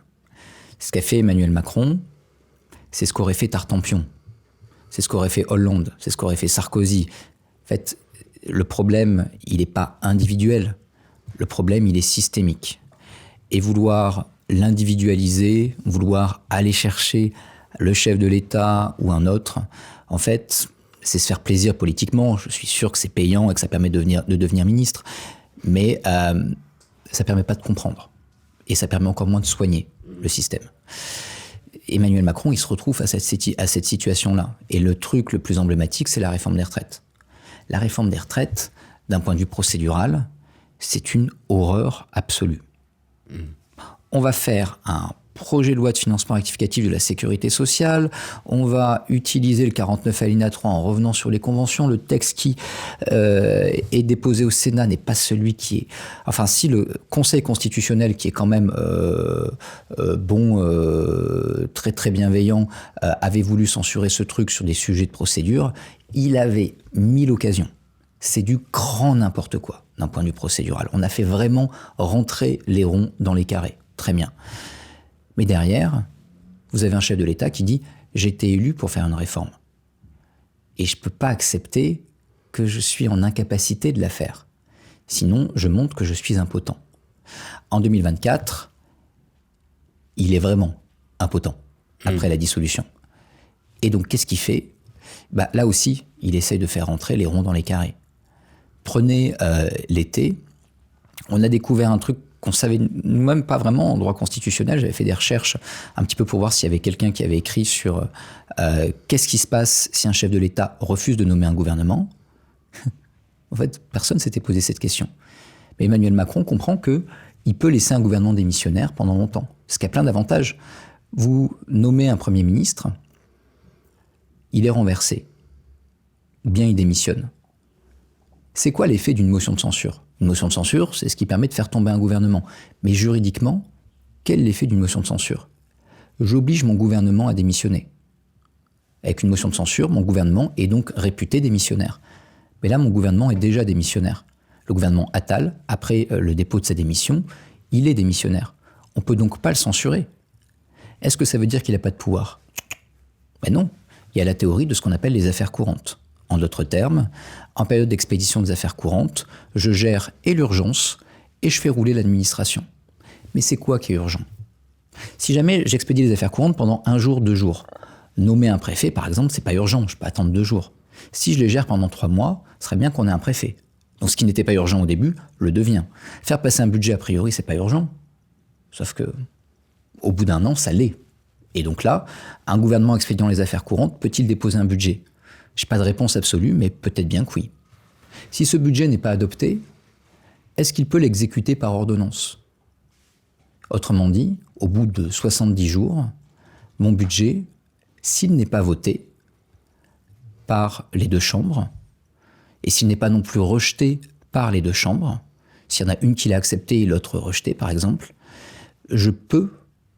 Ce qu'a fait Emmanuel Macron, c'est ce qu'aurait fait Tartampion. C'est ce qu'aurait fait Hollande. C'est ce qu'aurait fait Sarkozy. En fait, le problème, il n'est pas individuel. Le problème, il est systémique. Et vouloir l'individualiser, vouloir aller chercher le chef de l'État ou un autre, en fait, c'est se faire plaisir politiquement. Je suis sûr que c'est payant et que ça permet de devenir ministre. Mais ça ne permet pas de comprendre. Et ça permet encore moins de soigner le système. Emmanuel Macron, il se retrouve à cette situation-là. Et le truc le plus emblématique, c'est la réforme des retraites. La réforme des retraites, d'un point de vue procédural, c'est une horreur absolue. On va faire un projet de loi de financement rectificatif de la sécurité sociale, on va utiliser le 49 alinéa 3 en revenant sur les conventions, le texte qui est déposé au Sénat n'est pas celui qui est... Enfin, si le Conseil constitutionnel, qui est quand même très très bienveillant, avait voulu censurer ce truc sur des sujets de procédure, il avait 1000 occasions. C'est du grand n'importe quoi d'un point de vue procédural. On a fait vraiment rentrer les ronds dans les carrés. Très bien. Mais derrière, vous avez un chef de l'État qui dit « j'ai été élu pour faire une réforme. Et je ne peux pas accepter que je suis en incapacité de la faire. Sinon, je montre que je suis impotent. » En 2024, il est vraiment impotent après la dissolution. Et donc, qu'est-ce qu'il fait ? Là aussi, il essaye de faire rentrer les ronds dans les carrés. Prenez l'été, on a découvert un truc qu'on savait nous-mêmes pas vraiment en droit constitutionnel. J'avais fait des recherches un petit peu pour voir s'il y avait quelqu'un qui avait écrit sur qu'est-ce qui se passe si un chef de l'État refuse de nommer un gouvernement. En fait, personne ne s'était posé cette question. Mais Emmanuel Macron comprend qu'il peut laisser un gouvernement démissionnaire pendant longtemps, ce qui a plein d'avantages. Vous nommez un Premier ministre, il est renversé, ou bien il démissionne. C'est quoi l'effet d'une motion de censure ? Une motion de censure, c'est ce qui permet de faire tomber un gouvernement. Mais juridiquement, quel est l'effet d'une motion de censure ? J'oblige mon gouvernement à démissionner. Avec une motion de censure, mon gouvernement est donc réputé démissionnaire. Mais là, mon gouvernement est déjà démissionnaire. Le gouvernement Attal, après le dépôt de sa démission, il est démissionnaire. On ne peut donc pas le censurer. Est-ce que ça veut dire qu'il n'a pas de pouvoir ? Ben non. Il y a la théorie de ce qu'on appelle les affaires courantes. En d'autres termes, en période d'expédition des affaires courantes, je gère et l'urgence et je fais rouler l'administration. Mais c'est quoi qui est urgent ? Si jamais j'expédie les affaires courantes pendant 1 jour, 2 jours, nommer un préfet, par exemple, c'est pas urgent, je peux attendre 2 jours. Si je les gère pendant 3 mois, ce serait bien qu'on ait un préfet. Donc ce qui n'était pas urgent au début, le devient. Faire passer un budget, a priori, c'est pas urgent. Sauf que, au bout d'1 an, ça l'est. Et donc là, un gouvernement expédiant les affaires courantes peut-il déposer un budget ? Je n'ai pas de réponse absolue, mais peut-être bien que oui. Si ce budget n'est pas adopté, est-ce qu'il peut l'exécuter par ordonnance ? Autrement dit, au bout de 70 jours, mon budget, s'il n'est pas voté par les 2 chambres, et s'il n'est pas non plus rejeté par les 2 chambres, s'il y en a une qui l'a accepté et l'autre rejeté, par exemple, je peux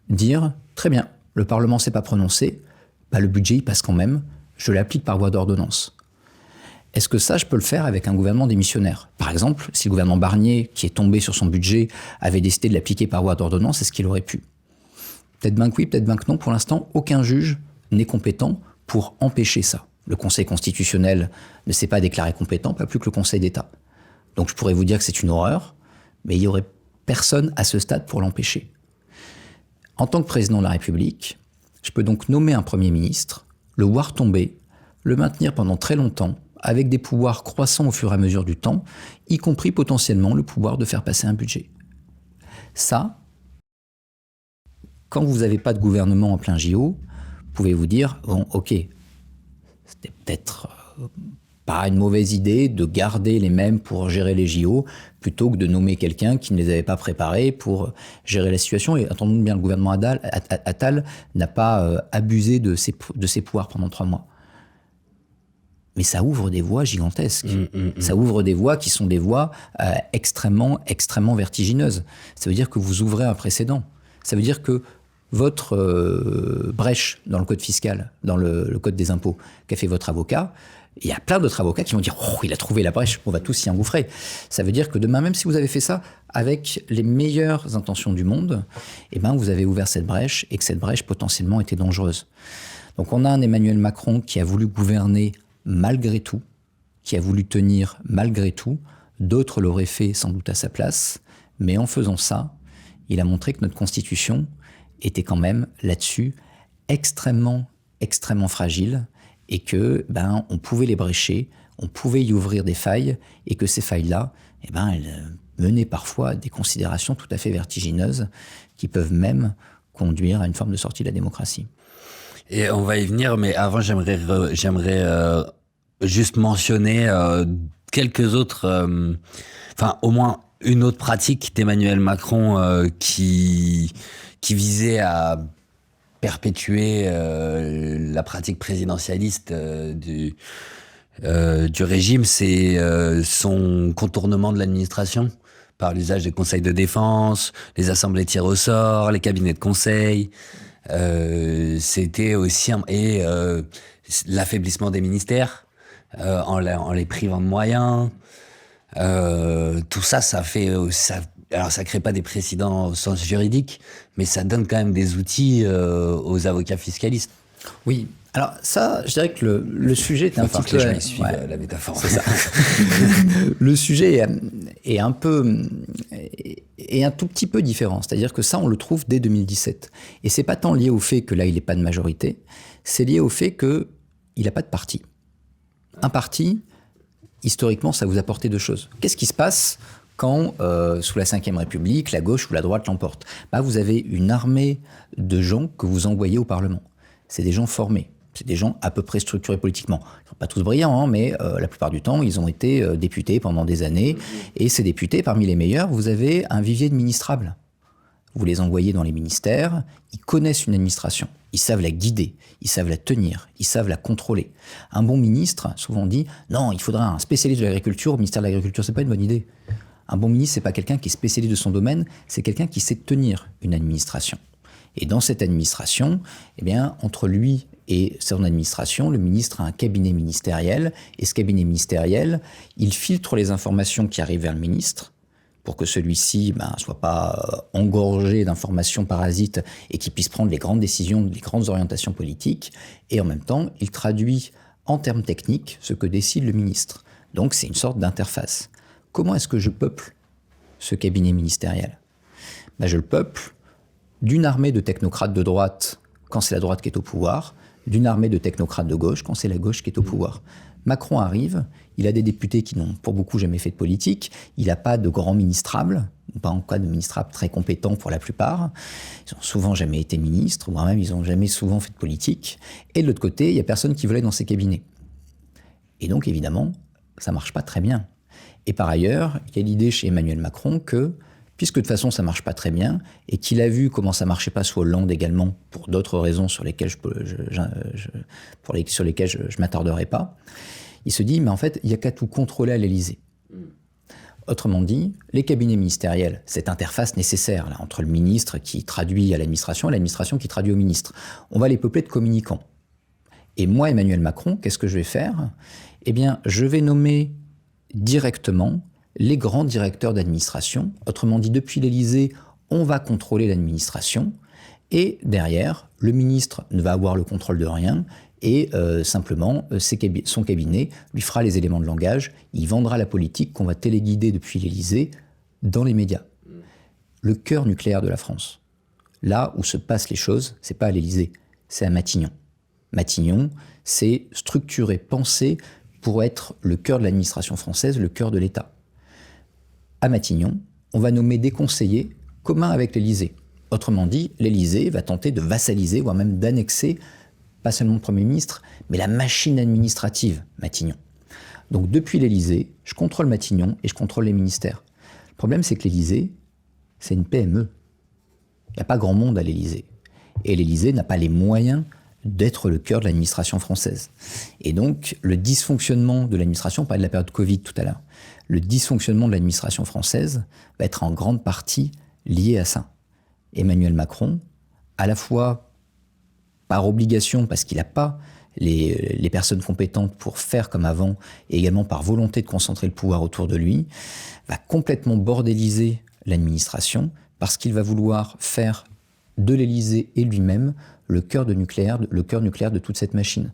dire, très bien, le Parlement ne s'est pas prononcé, le budget il passe quand même, je l'applique par voie d'ordonnance. Est-ce que ça, je peux le faire avec un gouvernement démissionnaire? Par exemple, si le gouvernement Barnier, qui est tombé sur son budget, avait décidé de l'appliquer par voie d'ordonnance, est-ce qu'il aurait pu? Peut-être bien que oui, peut-être bien que non. Pour l'instant, aucun juge n'est compétent pour empêcher ça. Le Conseil constitutionnel ne s'est pas déclaré compétent, pas plus que le Conseil d'État. Donc je pourrais vous dire que c'est une horreur, mais il n'y aurait personne à ce stade pour l'empêcher. En tant que président de la République, je peux donc nommer un Premier ministre, le voir tomber, le maintenir pendant très longtemps, avec des pouvoirs croissants au fur et à mesure du temps, y compris potentiellement le pouvoir de faire passer un budget. Ça, quand vous n'avez pas de gouvernement en plein JO, vous pouvez vous dire, bon, ok, c'était peut-être pas une mauvaise idée de garder les mêmes pour gérer les JO, plutôt que de nommer quelqu'un qui ne les avait pas préparés pour gérer la situation. Et attendons bien, le gouvernement Attal n'a pas abusé de ses pouvoirs pendant 3 mois. Mais ça ouvre des voies gigantesques. Ça ouvre des voies qui sont des voies extrêmement vertigineuses. Ça veut dire que vous ouvrez un précédent. Ça veut dire que votre brèche dans le code fiscal, dans le code des impôts qu'a fait votre avocat, il y a plein d'autres avocats qui vont dire « Oh, il a trouvé la brèche, on va tous s'y engouffrer ». Ça veut dire que demain, même si vous avez fait ça avec les meilleures intentions du monde, vous avez ouvert cette brèche et que cette brèche potentiellement était dangereuse. Donc on a un Emmanuel Macron qui a voulu gouverner malgré tout, qui a voulu tenir malgré tout. D'autres l'auraient fait sans doute à sa place, mais en faisant ça, il a montré que notre Constitution était quand même là-dessus extrêmement fragile et que on pouvait les brécher, on pouvait y ouvrir des failles et que ces failles-là, elles menaient parfois à des considérations tout à fait vertigineuses qui peuvent même conduire à une forme de sortie de la démocratie. Et on va y venir, mais avant, j'aimerais juste mentionner quelques autres, au moins une autre pratique d'Emmanuel Macron qui visait à perpétuer la pratique présidentialiste du régime, c'est son contournement de l'administration par l'usage des conseils de défense, les assemblées tirées au sort, les cabinets de conseil. C'était aussi l'affaiblissement des ministères en les privant de moyens. Tout ça, ça fait alors ça crée pas des précédents au sens juridique, mais ça donne quand même des outils aux avocats fiscalistes. Oui. Alors ça, je dirais que le sujet est un petit peu... la métaphore. C'est ça. Le sujet est un peu... est un tout petit peu différent. C'est-à-dire que ça, on le trouve dès 2017. Et c'est pas tant lié au fait que là, il n'est pas de majorité, c'est lié au fait qu'il n'a pas de parti. Un parti, historiquement, ça vous apportait 2 choses. Qu'est-ce qui se passe quand, sous la Ve République, la gauche ou la droite l'emporte? Vous avez une armée de gens que vous envoyez au Parlement. C'est des gens formés. C'est des gens à peu près structurés politiquement. Ils ne sont pas tous brillants, mais la plupart du temps, ils ont été députés pendant des années. Et ces députés, parmi les meilleurs, vous avez un vivier de ministrables. Vous les envoyez dans les ministères, ils connaissent une administration, ils savent la guider, ils savent la tenir, ils savent la contrôler. Un bon ministre, souvent on dit, non, il faudra un spécialiste de l'agriculture au ministère de l'Agriculture. C'est pas une bonne idée. Un bon ministre, c'est pas quelqu'un qui est spécialiste de son domaine, c'est quelqu'un qui sait tenir une administration. Et dans cette administration, entre lui et son administration, le ministre a un cabinet ministériel, et ce cabinet ministériel, il filtre les informations qui arrivent vers le ministre, pour que celui-ci ne soit pas engorgé d'informations parasites et qu'il puisse prendre les grandes décisions, les grandes orientations politiques. Et en même temps, il traduit en termes techniques ce que décide le ministre. Donc c'est une sorte d'interface. Comment est-ce que je peuple ce cabinet ministériel? Je le peuple d'une armée de technocrates de droite quand c'est la droite qui est au pouvoir, d'une armée de technocrates de gauche quand c'est la gauche qui est au pouvoir. Macron arrive, il a des députés qui n'ont pour beaucoup jamais fait de politique, il n'a pas de grands ministrables, pas en cas de ministrables très compétents pour la plupart, ils n'ont souvent jamais été ministres, voire même ils n'ont jamais souvent fait de politique, et de l'autre côté, il n'y a personne qui veut aller dans ses cabinets. Et donc évidemment, ça ne marche pas très bien. Et par ailleurs, il y a l'idée chez Emmanuel Macron que, puisque de toute façon ça ne marche pas très bien, et qu'il a vu comment ça ne marchait pas sous Hollande également, pour d'autres raisons sur lesquelles je ne m'attarderai pas, il se dit, mais en fait, il n'y a qu'à tout contrôler à l'Élysée. Autrement dit, les cabinets ministériels, cette interface nécessaire là, entre le ministre qui traduit à l'administration et l'administration qui traduit au ministre, on va les peupler de communicants. Et moi, Emmanuel Macron, qu'est-ce que je vais faire ? Eh bien, je vais nommer directement les grands directeurs d'administration. Autrement dit, depuis l'Élysée, on va contrôler l'administration. Et derrière, le ministre ne va avoir le contrôle de rien. Et simplement, son cabinet lui fera les éléments de langage. Il vendra la politique qu'on va téléguider depuis l'Élysée dans les médias. Le cœur nucléaire de la France, là où se passent les choses, c'est pas à l'Élysée, c'est à Matignon. Matignon, c'est structuré, pensé pour être le cœur de l'administration française, le cœur de l'État. À Matignon, on va nommer des conseillers communs avec l'Élysée. Autrement dit, l'Élysée va tenter de vassaliser, voire même d'annexer pas seulement le Premier ministre, mais la machine administrative Matignon. Donc depuis l'Élysée, je contrôle Matignon et je contrôle les ministères. Le problème, c'est que l'Élysée, c'est une PME. Il n'y a pas grand monde à l'Élysée. Et l'Élysée n'a pas les moyens d'être le cœur de l'administration française. Et donc, le dysfonctionnement de l'administration, on parlait de la période Covid tout à l'heure, le dysfonctionnement de l'administration française va être en grande partie lié à ça. Emmanuel Macron, à la fois par obligation, parce qu'il n'a pas les personnes compétentes pour faire comme avant, et également par volonté de concentrer le pouvoir autour de lui, va complètement bordéliser l'administration, parce qu'il va vouloir faire de l'Élysée et lui-même le cœur nucléaire de toute cette machine.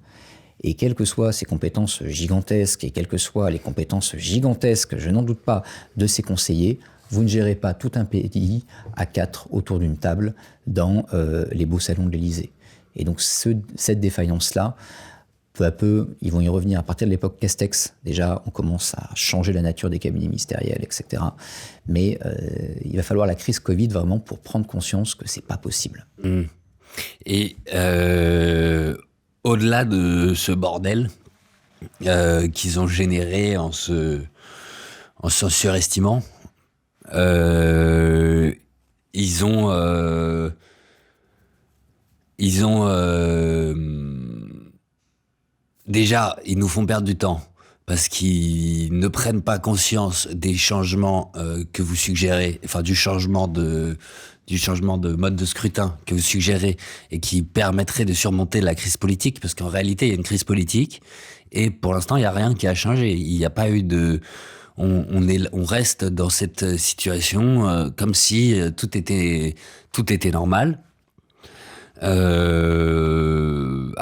Et quelles que soient ses compétences gigantesques, et quelles que soient les compétences gigantesques, je n'en doute pas, de ses conseillers, vous ne gérez pas tout un pays à 4 autour d'une table dans les beaux salons de l'Élysée. Et donc cette défaillance-là, peu à peu, ils vont y revenir. À partir de l'époque Castex, déjà, on commence à changer la nature des cabinets ministériels, etc. Mais il va falloir la crise Covid vraiment pour prendre conscience que c'est pas possible. Et au-delà de ce bordel qu'ils ont généré en se surestimant, ils ont déjà, ils nous font perdre du temps parce qu'ils ne prennent pas conscience des changements que vous suggérez, enfin du changement de mode de scrutin que vous suggérez et qui permettrait de surmonter la crise politique, parce qu'en réalité, il y a une crise politique et pour l'instant, il n'y a rien qui a changé. Il n'y a pas eu de... On reste dans cette situation comme si tout était normal. À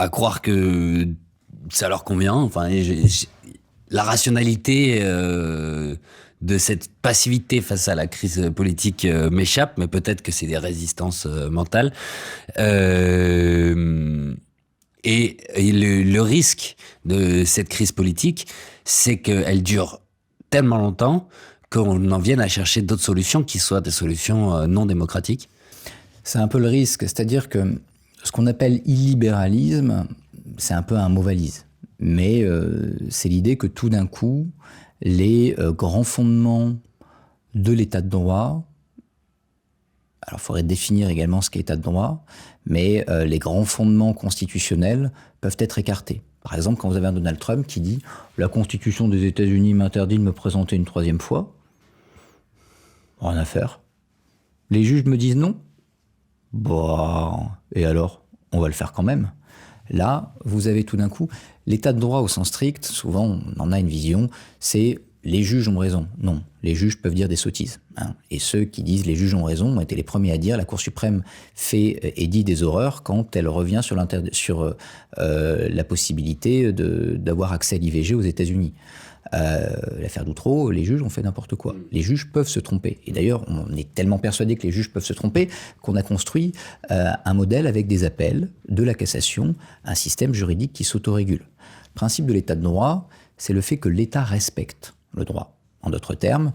croire que ça leur convient. Enfin, la rationalité de cette passivité face à la crise politique m'échappe, mais peut-être que c'est des résistances mentales. Et le risque de cette crise politique, c'est qu'elle dure tellement longtemps qu'on en vienne à chercher d'autres solutions qui soient des solutions non démocratiques. C'est un peu le risque, c'est-à-dire que ce qu'on appelle illibéralisme, c'est un peu un mot valise. Mais c'est l'idée que tout d'un coup, les grands fondements de l'état de droit, alors il faudrait définir également ce qu'est l'état de droit, mais les grands fondements constitutionnels peuvent être écartés. Par exemple, quand vous avez un Donald Trump qui dit « La Constitution des États-Unis m'interdit de me présenter une troisième fois », rien à faire. Les juges me disent non. Bon, et alors, on va le faire quand même. Là, vous avez tout d'un coup, l'état de droit au sens strict, souvent on en a une vision, c'est les juges ont raison. Non, les juges peuvent dire des sottises. Et ceux qui disent les juges ont raison ont été les premiers à dire la Cour suprême fait et dit des horreurs quand elle revient sur la possibilité d'avoir accès à l'IVG aux États-Unis. L'affaire d'Outreau, les juges ont fait n'importe quoi. Les juges peuvent se tromper. Et d'ailleurs, on est tellement persuadé que les juges peuvent se tromper qu'on a construit un modèle avec des appels, de la cassation, un système juridique qui s'autorégule. Le principe de l'état de droit, c'est le fait que l'État respecte le droit. En d'autres termes,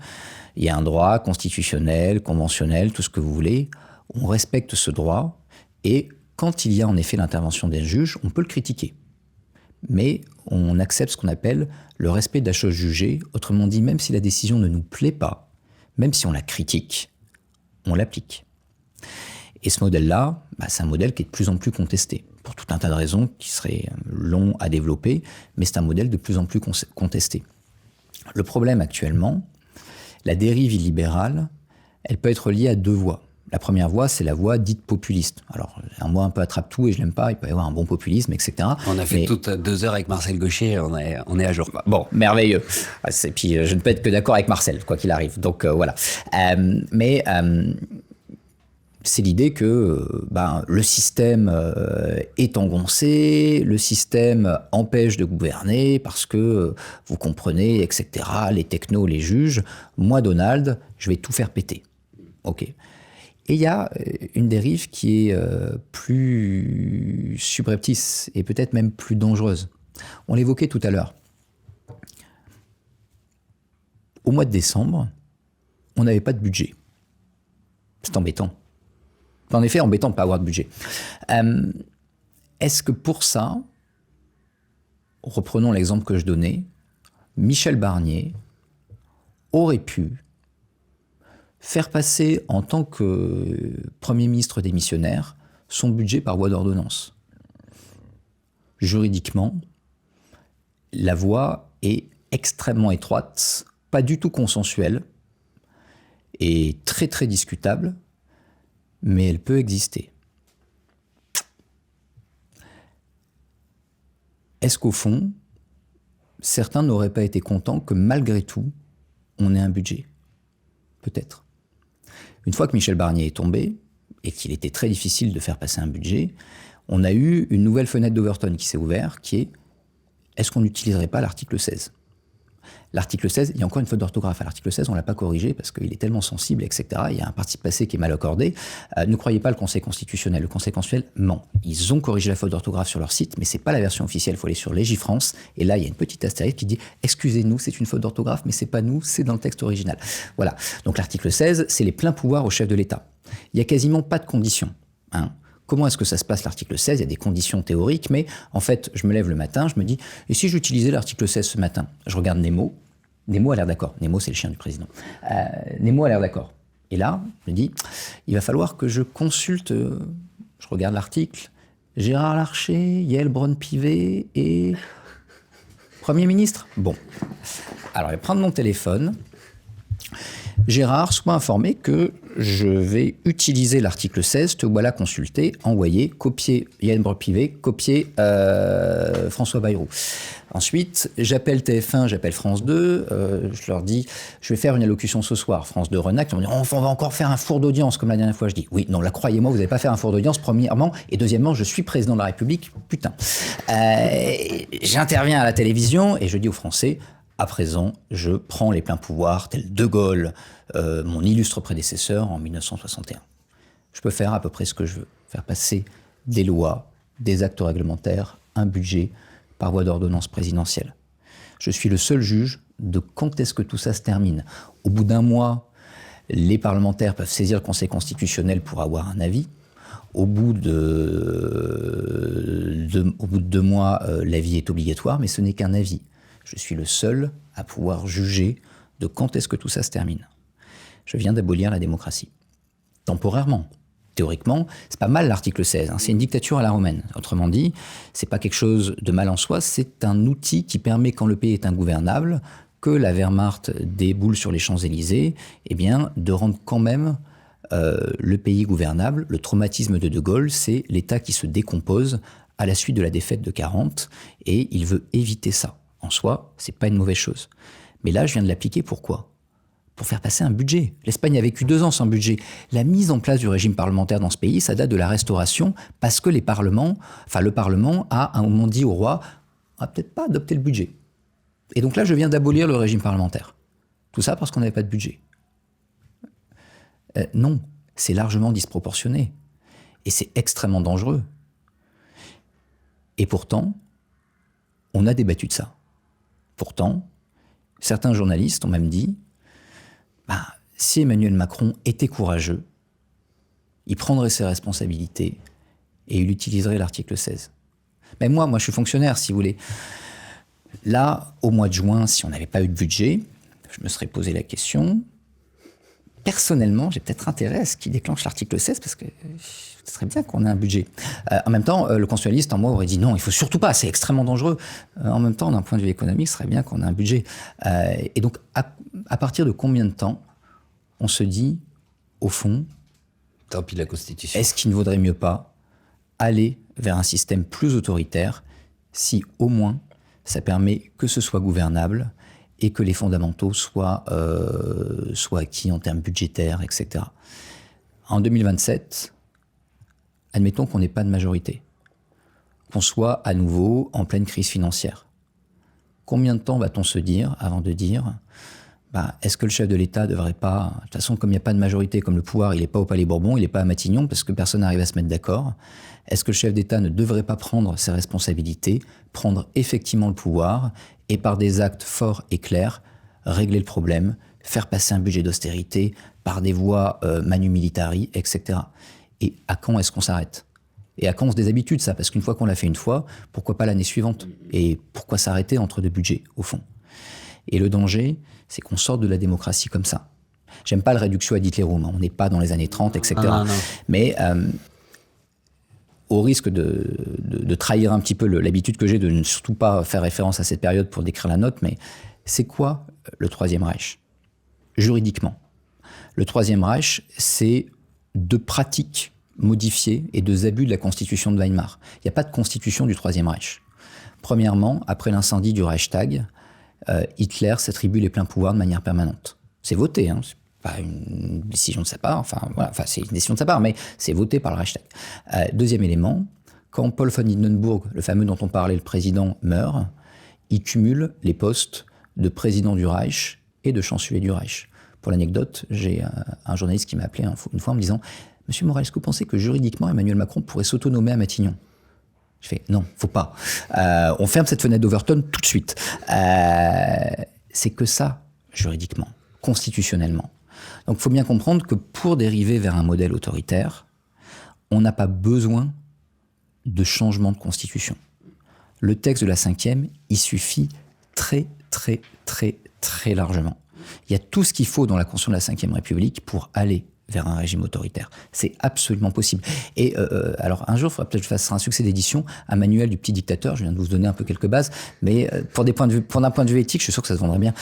il y a un droit constitutionnel, conventionnel, tout ce que vous voulez. On respecte ce droit et quand il y a en effet l'intervention des juges, on peut le critiquer. Mais on accepte ce qu'on appelle le respect de la chose jugée. Autrement dit, même si la décision ne nous plaît pas, même si on la critique, on l'applique. Et ce modèle-là, c'est un modèle qui est de plus en plus contesté, pour tout un tas de raisons qui seraient longs à développer, mais c'est un modèle de plus en plus contesté. Le problème actuellement, La dérive illibérale, elle peut être liée à 2 voies. La première voie, c'est la voie dite populiste. Alors, un mot un peu attrape-tout et je l'aime pas, il peut y avoir un bon populisme, etc. On a fait toutes 2 heures avec Marcel Gaucher, on est à jour. Bon, merveilleux. Et puis, je ne peux être que d'accord avec Marcel, quoi qu'il arrive. Donc, voilà. C'est l'idée que le système est engoncé, le système empêche de gouverner parce que, vous comprenez, etc., les technos les jugent. Moi, Donald, je vais tout faire péter. OK. Et il y a une dérive qui est plus subreptice et peut-être même plus dangereuse. On l'évoquait tout à l'heure. Au mois de décembre, on n'avait pas de budget. C'est embêtant. En effet, embêtant de ne pas avoir de budget. Est-ce que pour ça, reprenons l'exemple que je donnais, Michel Barnier aurait pu faire passer en tant que Premier ministre démissionnaire son budget par voie d'ordonnance? Juridiquement, la voie est extrêmement étroite, pas du tout consensuelle et très très discutable, mais elle peut exister. Est-ce qu'au fond, certains n'auraient pas été contents que malgré tout, on ait un budget? Peut-être. Une fois que Michel Barnier est tombé, et qu'il était très difficile de faire passer un budget, on a eu une nouvelle fenêtre d'Overton qui s'est ouverte, qui est, est-ce qu'on n'utiliserait pas l'article 16 ? L'article 16, il y a encore une faute d'orthographe. À l'article 16, on ne l'a pas corrigé parce qu'il est tellement sensible, etc. Il y a un participe passé qui est mal accordé. Ne croyez pas le Conseil constitutionnel. Le Conseil constitutionnel ment. Ils ont corrigé la faute d'orthographe sur leur site, mais ce n'est pas la version officielle. Il faut aller sur Légifrance. Et là, il y a une petite astérisque qui dit « Excusez-nous, c'est une faute d'orthographe, mais ce n'est pas nous, c'est dans le texte original. » Voilà. Donc l'article 16, c'est les pleins pouvoirs au chef de l'État. Il n'y a quasiment pas de conditions. Comment est-ce que ça se passe l'article 16 ? Il y a des conditions théoriques, mais en fait, je me lève le matin, je me dis « Et si j'utilisais l'article 16 ce matin ?» Je regarde Nemo. Nemo a l'air d'accord. Nemo, c'est le chien du président. Nemo a l'air d'accord. Et là, je me dis, il va falloir que je consulte, je regarde l'article, Gérard Larcher, Yael Braun-Pivet et Premier ministre. Bon. Alors, je vais prendre mon téléphone. Gérard, sois informé que je vais utiliser l'article 16, te voilà consulté, envoyer, copier Yael Braun-Pivet, copier François Bayrou. Ensuite, j'appelle TF1, j'appelle France 2, je leur dis, je vais faire une allocution ce soir. France 2 Renac, ils vont dire, on va encore faire un four d'audience comme la dernière fois. Je dis, oui, non, là, croyez-moi, vous n'allez pas faire un four d'audience, premièrement, et deuxièmement, je suis président de la République, putain. J'interviens à la télévision et je dis aux Français, à présent, je prends les pleins pouvoirs, tel De Gaulle, mon illustre prédécesseur en 1961. Je peux faire à peu près ce que je veux, faire passer des lois, des actes réglementaires, un budget, par voie d'ordonnance présidentielle. Je suis le seul juge de quand est-ce que tout ça se termine. Au bout d'un mois, les parlementaires peuvent saisir le Conseil constitutionnel pour avoir un avis. Au bout de 2 mois, l'avis est obligatoire, mais ce n'est qu'un avis. Je suis le seul à pouvoir juger de quand est-ce que tout ça se termine. Je viens d'abolir la démocratie. Temporairement. Théoriquement, c'est pas mal l'article 16, c'est une dictature à la romaine. Autrement dit, c'est pas quelque chose de mal en soi, c'est un outil qui permet, quand le pays est ingouvernable, que la Wehrmacht déboule sur les Champs-Élysées, de rendre quand même le pays gouvernable. Le traumatisme de De Gaulle, c'est l'État qui se décompose à la suite de la défaite de 40, et il veut éviter ça. En soi, c'est pas une mauvaise chose. Mais là, je viens de l'appliquer, pourquoi ? Pour faire passer un budget. L'Espagne a vécu 2 ans sans budget. La mise en place du régime parlementaire dans ce pays, ça date de la Restauration, parce que le Parlement a à un moment dit au roi, on va peut-être pas adopter le budget. Et donc là, je viens d'abolir le régime parlementaire. Tout ça parce qu'on n'avait pas de budget. Non, c'est largement disproportionné. Et c'est extrêmement dangereux. Et pourtant, on a débattu de ça. Pourtant, certains journalistes ont même dit, si Emmanuel Macron était courageux, il prendrait ses responsabilités et il utiliserait l'article 16. Mais moi, je suis fonctionnaire, si vous voulez. Là, au mois de juin, si on n'avait pas eu de budget, je me serais posé la question, personnellement, j'ai peut-être intérêt à ce qui déclenche l'article 16 parce que ce serait bien qu'on ait un budget. En même temps, le constitutionnaliste en moi aurait dit non, il faut surtout pas, c'est extrêmement dangereux. En même temps, d'un point de vue économique, ce serait bien qu'on ait un budget. Et donc, à partir de combien de temps on se dit, au fond, tant pis la Constitution. Est-ce qu'il ne vaudrait mieux pas aller vers un système plus autoritaire si au moins ça permet que ce soit gouvernable et que les fondamentaux soient acquis en termes budgétaires, etc. En 2027, admettons qu'on n'ait pas de majorité, qu'on soit à nouveau en pleine crise financière. Combien de temps va-t-on se dire avant de dire est-ce que le chef de l'État ne devrait pas, de toute façon comme il n'y a pas de majorité, comme le pouvoir il n'est pas au Palais Bourbon, il n'est pas à Matignon parce que personne n'arrive à se mettre d'accord, est-ce que le chef d'État ne devrait pas prendre ses responsabilités, prendre effectivement le pouvoir et par des actes forts et clairs, régler le problème, faire passer un budget d'austérité par des voies manu militari, etc. Et à quand est-ce qu'on s'arrête ? Et à quand on se déshabitue de ça ? Parce qu'une fois qu'on l'a fait une fois, pourquoi pas l'année suivante ? Et pourquoi s'arrêter entre deux budgets, au fond ? Et le danger, c'est qu'on sorte de la démocratie comme ça. J'aime pas le réduction ad Hitlerum, on n'est pas dans les années 30, etc. Non. Mais au risque de trahir un petit peu l'habitude que j'ai de ne surtout pas faire référence à cette période pour décrire la note, mais c'est quoi le Troisième Reich ? Juridiquement, le Troisième Reich, c'est deux pratiques modifiées et deux abus de la Constitution de Weimar. Il n'y a pas de constitution du Troisième Reich. Premièrement, après l'incendie du Reichstag, Hitler s'attribue les pleins pouvoirs de manière permanente. C'est voté, hein, c'est pas une décision de sa part, c'est une décision de sa part, mais c'est voté par le Reichstag. Deuxième élément, quand Paul von Hindenburg, le fameux dont on parlait, le président, meurt, il cumule les postes de président du Reich et de chancelier du Reich. Pour l'anecdote, j'ai un journaliste qui m'a appelé une fois en me disant « Monsieur Morel, est-ce que vous pensez que juridiquement Emmanuel Macron pourrait s'autonomer à Matignon ?» Je fais non, faut pas. On ferme cette fenêtre d'Overton tout de suite. C'est que ça, juridiquement, constitutionnellement. Donc il faut bien comprendre que pour dériver vers un modèle autoritaire, on n'a pas besoin de changement de constitution. Le texte de la 5e, il suffit très, très, très, très largement. Il y a tout ce qu'il faut dans la Constitution de la 5e République pour aller vers un régime autoritaire. C'est absolument possible. Et alors, un jour, il faudra peut-être que je fasse un succès d'édition, un manuel du petit dictateur. Je viens de vous donner un peu quelques bases, mais d'un point de vue éthique, je suis sûr que ça se vendrait bien.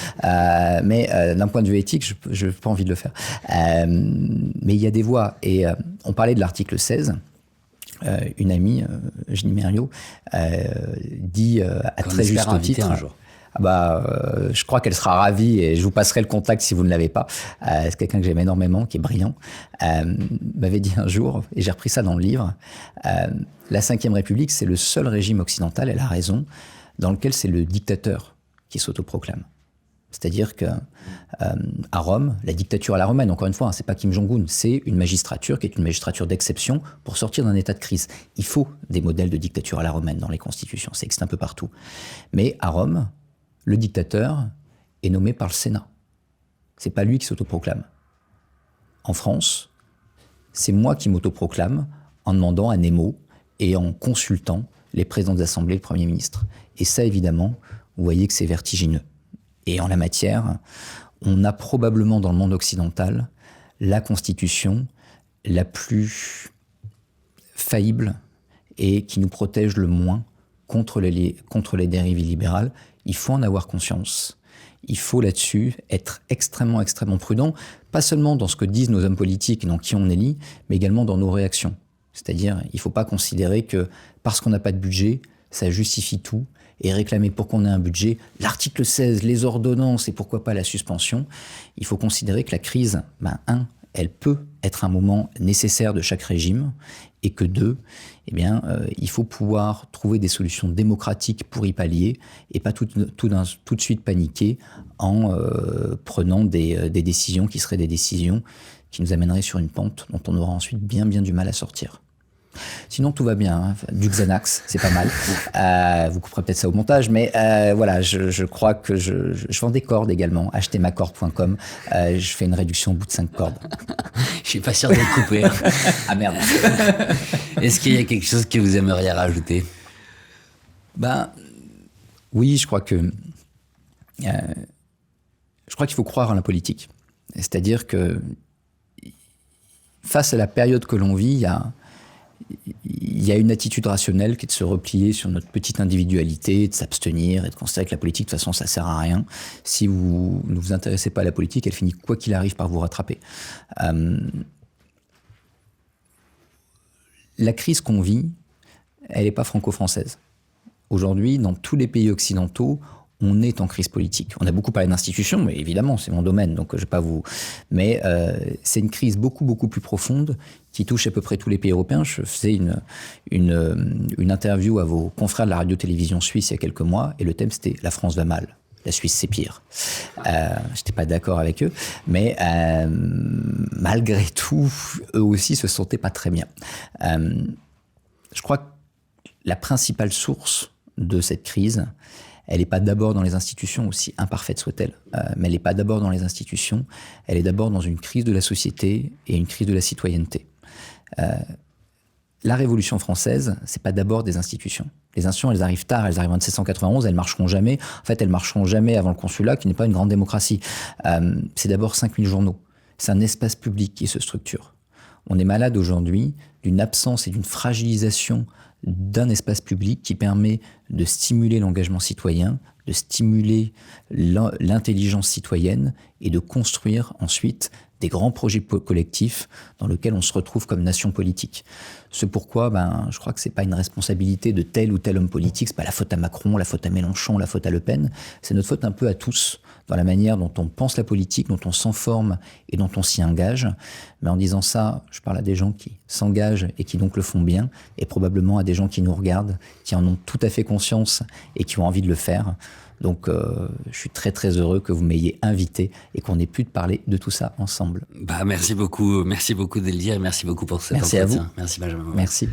Mais d'un point de vue éthique, je n'ai pas envie de le faire. Mais il y a des voies. Et on parlait de l'article 16. Une amie, Jenny Mériot, dit à très juste titre... un jour. Je crois qu'elle sera ravie et je vous passerai le contact si vous ne l'avez pas. C'est quelqu'un que j'aime énormément, qui est brillant. M'avait dit un jour, et j'ai repris ça dans le livre, la Ve République, c'est le seul régime occidental, elle a raison, dans lequel c'est le dictateur qui s'autoproclame. C'est-à-dire que à Rome, la dictature à la romaine, encore une fois, c'est pas Kim Jong-un, c'est une magistrature qui est une magistrature d'exception pour sortir d'un état de crise. Il faut des modèles de dictature à la romaine dans les constitutions, ça existe un peu partout. Mais à Rome, le dictateur est nommé par le Sénat. C'est pas lui qui s'autoproclame. En France, c'est moi qui m'autoproclame en demandant à Nemo et en consultant les présidents des assemblées et le Premier ministre. Et ça, évidemment, vous voyez que c'est vertigineux. Et en la matière, on a probablement dans le monde occidental la constitution la plus faillible et qui nous protège le moins contre les dérives illibérales. Il faut en avoir conscience. Il faut là-dessus être extrêmement, extrêmement prudent, pas seulement dans ce que disent nos hommes politiques et dans qui on élit, mais également dans nos réactions. C'est-à-dire, il ne faut pas considérer que parce qu'on n'a pas de budget, ça justifie tout, et réclamer pour qu'on ait un budget, l'article 16, les ordonnances et pourquoi pas la suspension. Il faut considérer que la crise, elle peut être un moment nécessaire de chaque régime, et que il faut pouvoir trouver des solutions démocratiques pour y pallier, et pas tout de suite paniquer en prenant des décisions qui seraient des décisions qui nous amèneraient sur une pente dont on aura ensuite bien du mal à sortir. Sinon, tout va bien. Hein. Du Xanax, c'est pas mal. Vous couperez peut-être ça au montage, mais voilà, je crois que je vends des cordes également. Achetezmacorde.com. Je fais une réduction au bout de 5 cordes. Je suis pas sûr de le couper. Ah merde. Est-ce qu'il y a quelque chose que vous aimeriez rajouter ? Oui, je crois qu'il faut croire à la politique. C'est-à-dire que face à la période que l'on vit, il y a une attitude rationnelle qui est de se replier sur notre petite individualité, de s'abstenir et de considérer que la politique, de toute façon, ça sert à rien. Si vous ne vous intéressez pas à la politique, elle finit quoi qu'il arrive par vous rattraper. La crise qu'on vit, elle n'est pas franco-française. Aujourd'hui, dans tous les pays occidentaux, on est en crise politique. On a beaucoup parlé d'institutions, mais évidemment, c'est mon domaine, donc je ne vais pas vous... Mais c'est une crise beaucoup, beaucoup plus profonde qui touche à peu près tous les pays européens. Je faisais une interview à vos confrères de la radio-télévision suisse il y a quelques mois, et le thème, c'était « La France va mal ». La Suisse, c'est pire. Je n'étais pas d'accord avec eux, mais malgré tout, eux aussi se sentaient pas très bien. Je crois que la principale source de cette crise, elle n'est pas d'abord dans les institutions, aussi imparfaites soient-elles, mais elle n'est pas d'abord dans les institutions, elle est d'abord dans une crise de la société et une crise de la citoyenneté. La Révolution française, c'est pas d'abord des institutions. Les institutions, elles arrivent tard, elles arrivent en 1791, elles marcheront jamais. En fait, elles marcheront jamais avant le consulat, qui n'est pas une grande démocratie. C'est d'abord 5000 journaux. C'est un espace public qui se structure. On est malade aujourd'hui d'une absence et d'une fragilisation d'un espace public qui permet de stimuler l'engagement citoyen, de stimuler l'intelligence citoyenne et de construire ensuite des grands projets collectifs dans lesquels on se retrouve comme nation politique. Ce pourquoi, je crois que c'est pas une responsabilité de tel ou tel homme politique, c'est pas la faute à Macron, la faute à Mélenchon, la faute à Le Pen, c'est notre faute un peu à tous, dans la manière dont on pense la politique, dont on s'informe et dont on s'y engage. Mais en disant ça, je parle à des gens qui s'engagent et qui donc le font bien, et probablement à des gens qui nous regardent, qui en ont tout à fait conscience et qui ont envie de le faire. Donc, je suis très très heureux que vous m'ayez invité et qu'on ait pu parler de tout ça ensemble. Merci beaucoup Delia, merci beaucoup pour cet entretien. Merci à vous. Merci Benjamin. Merci.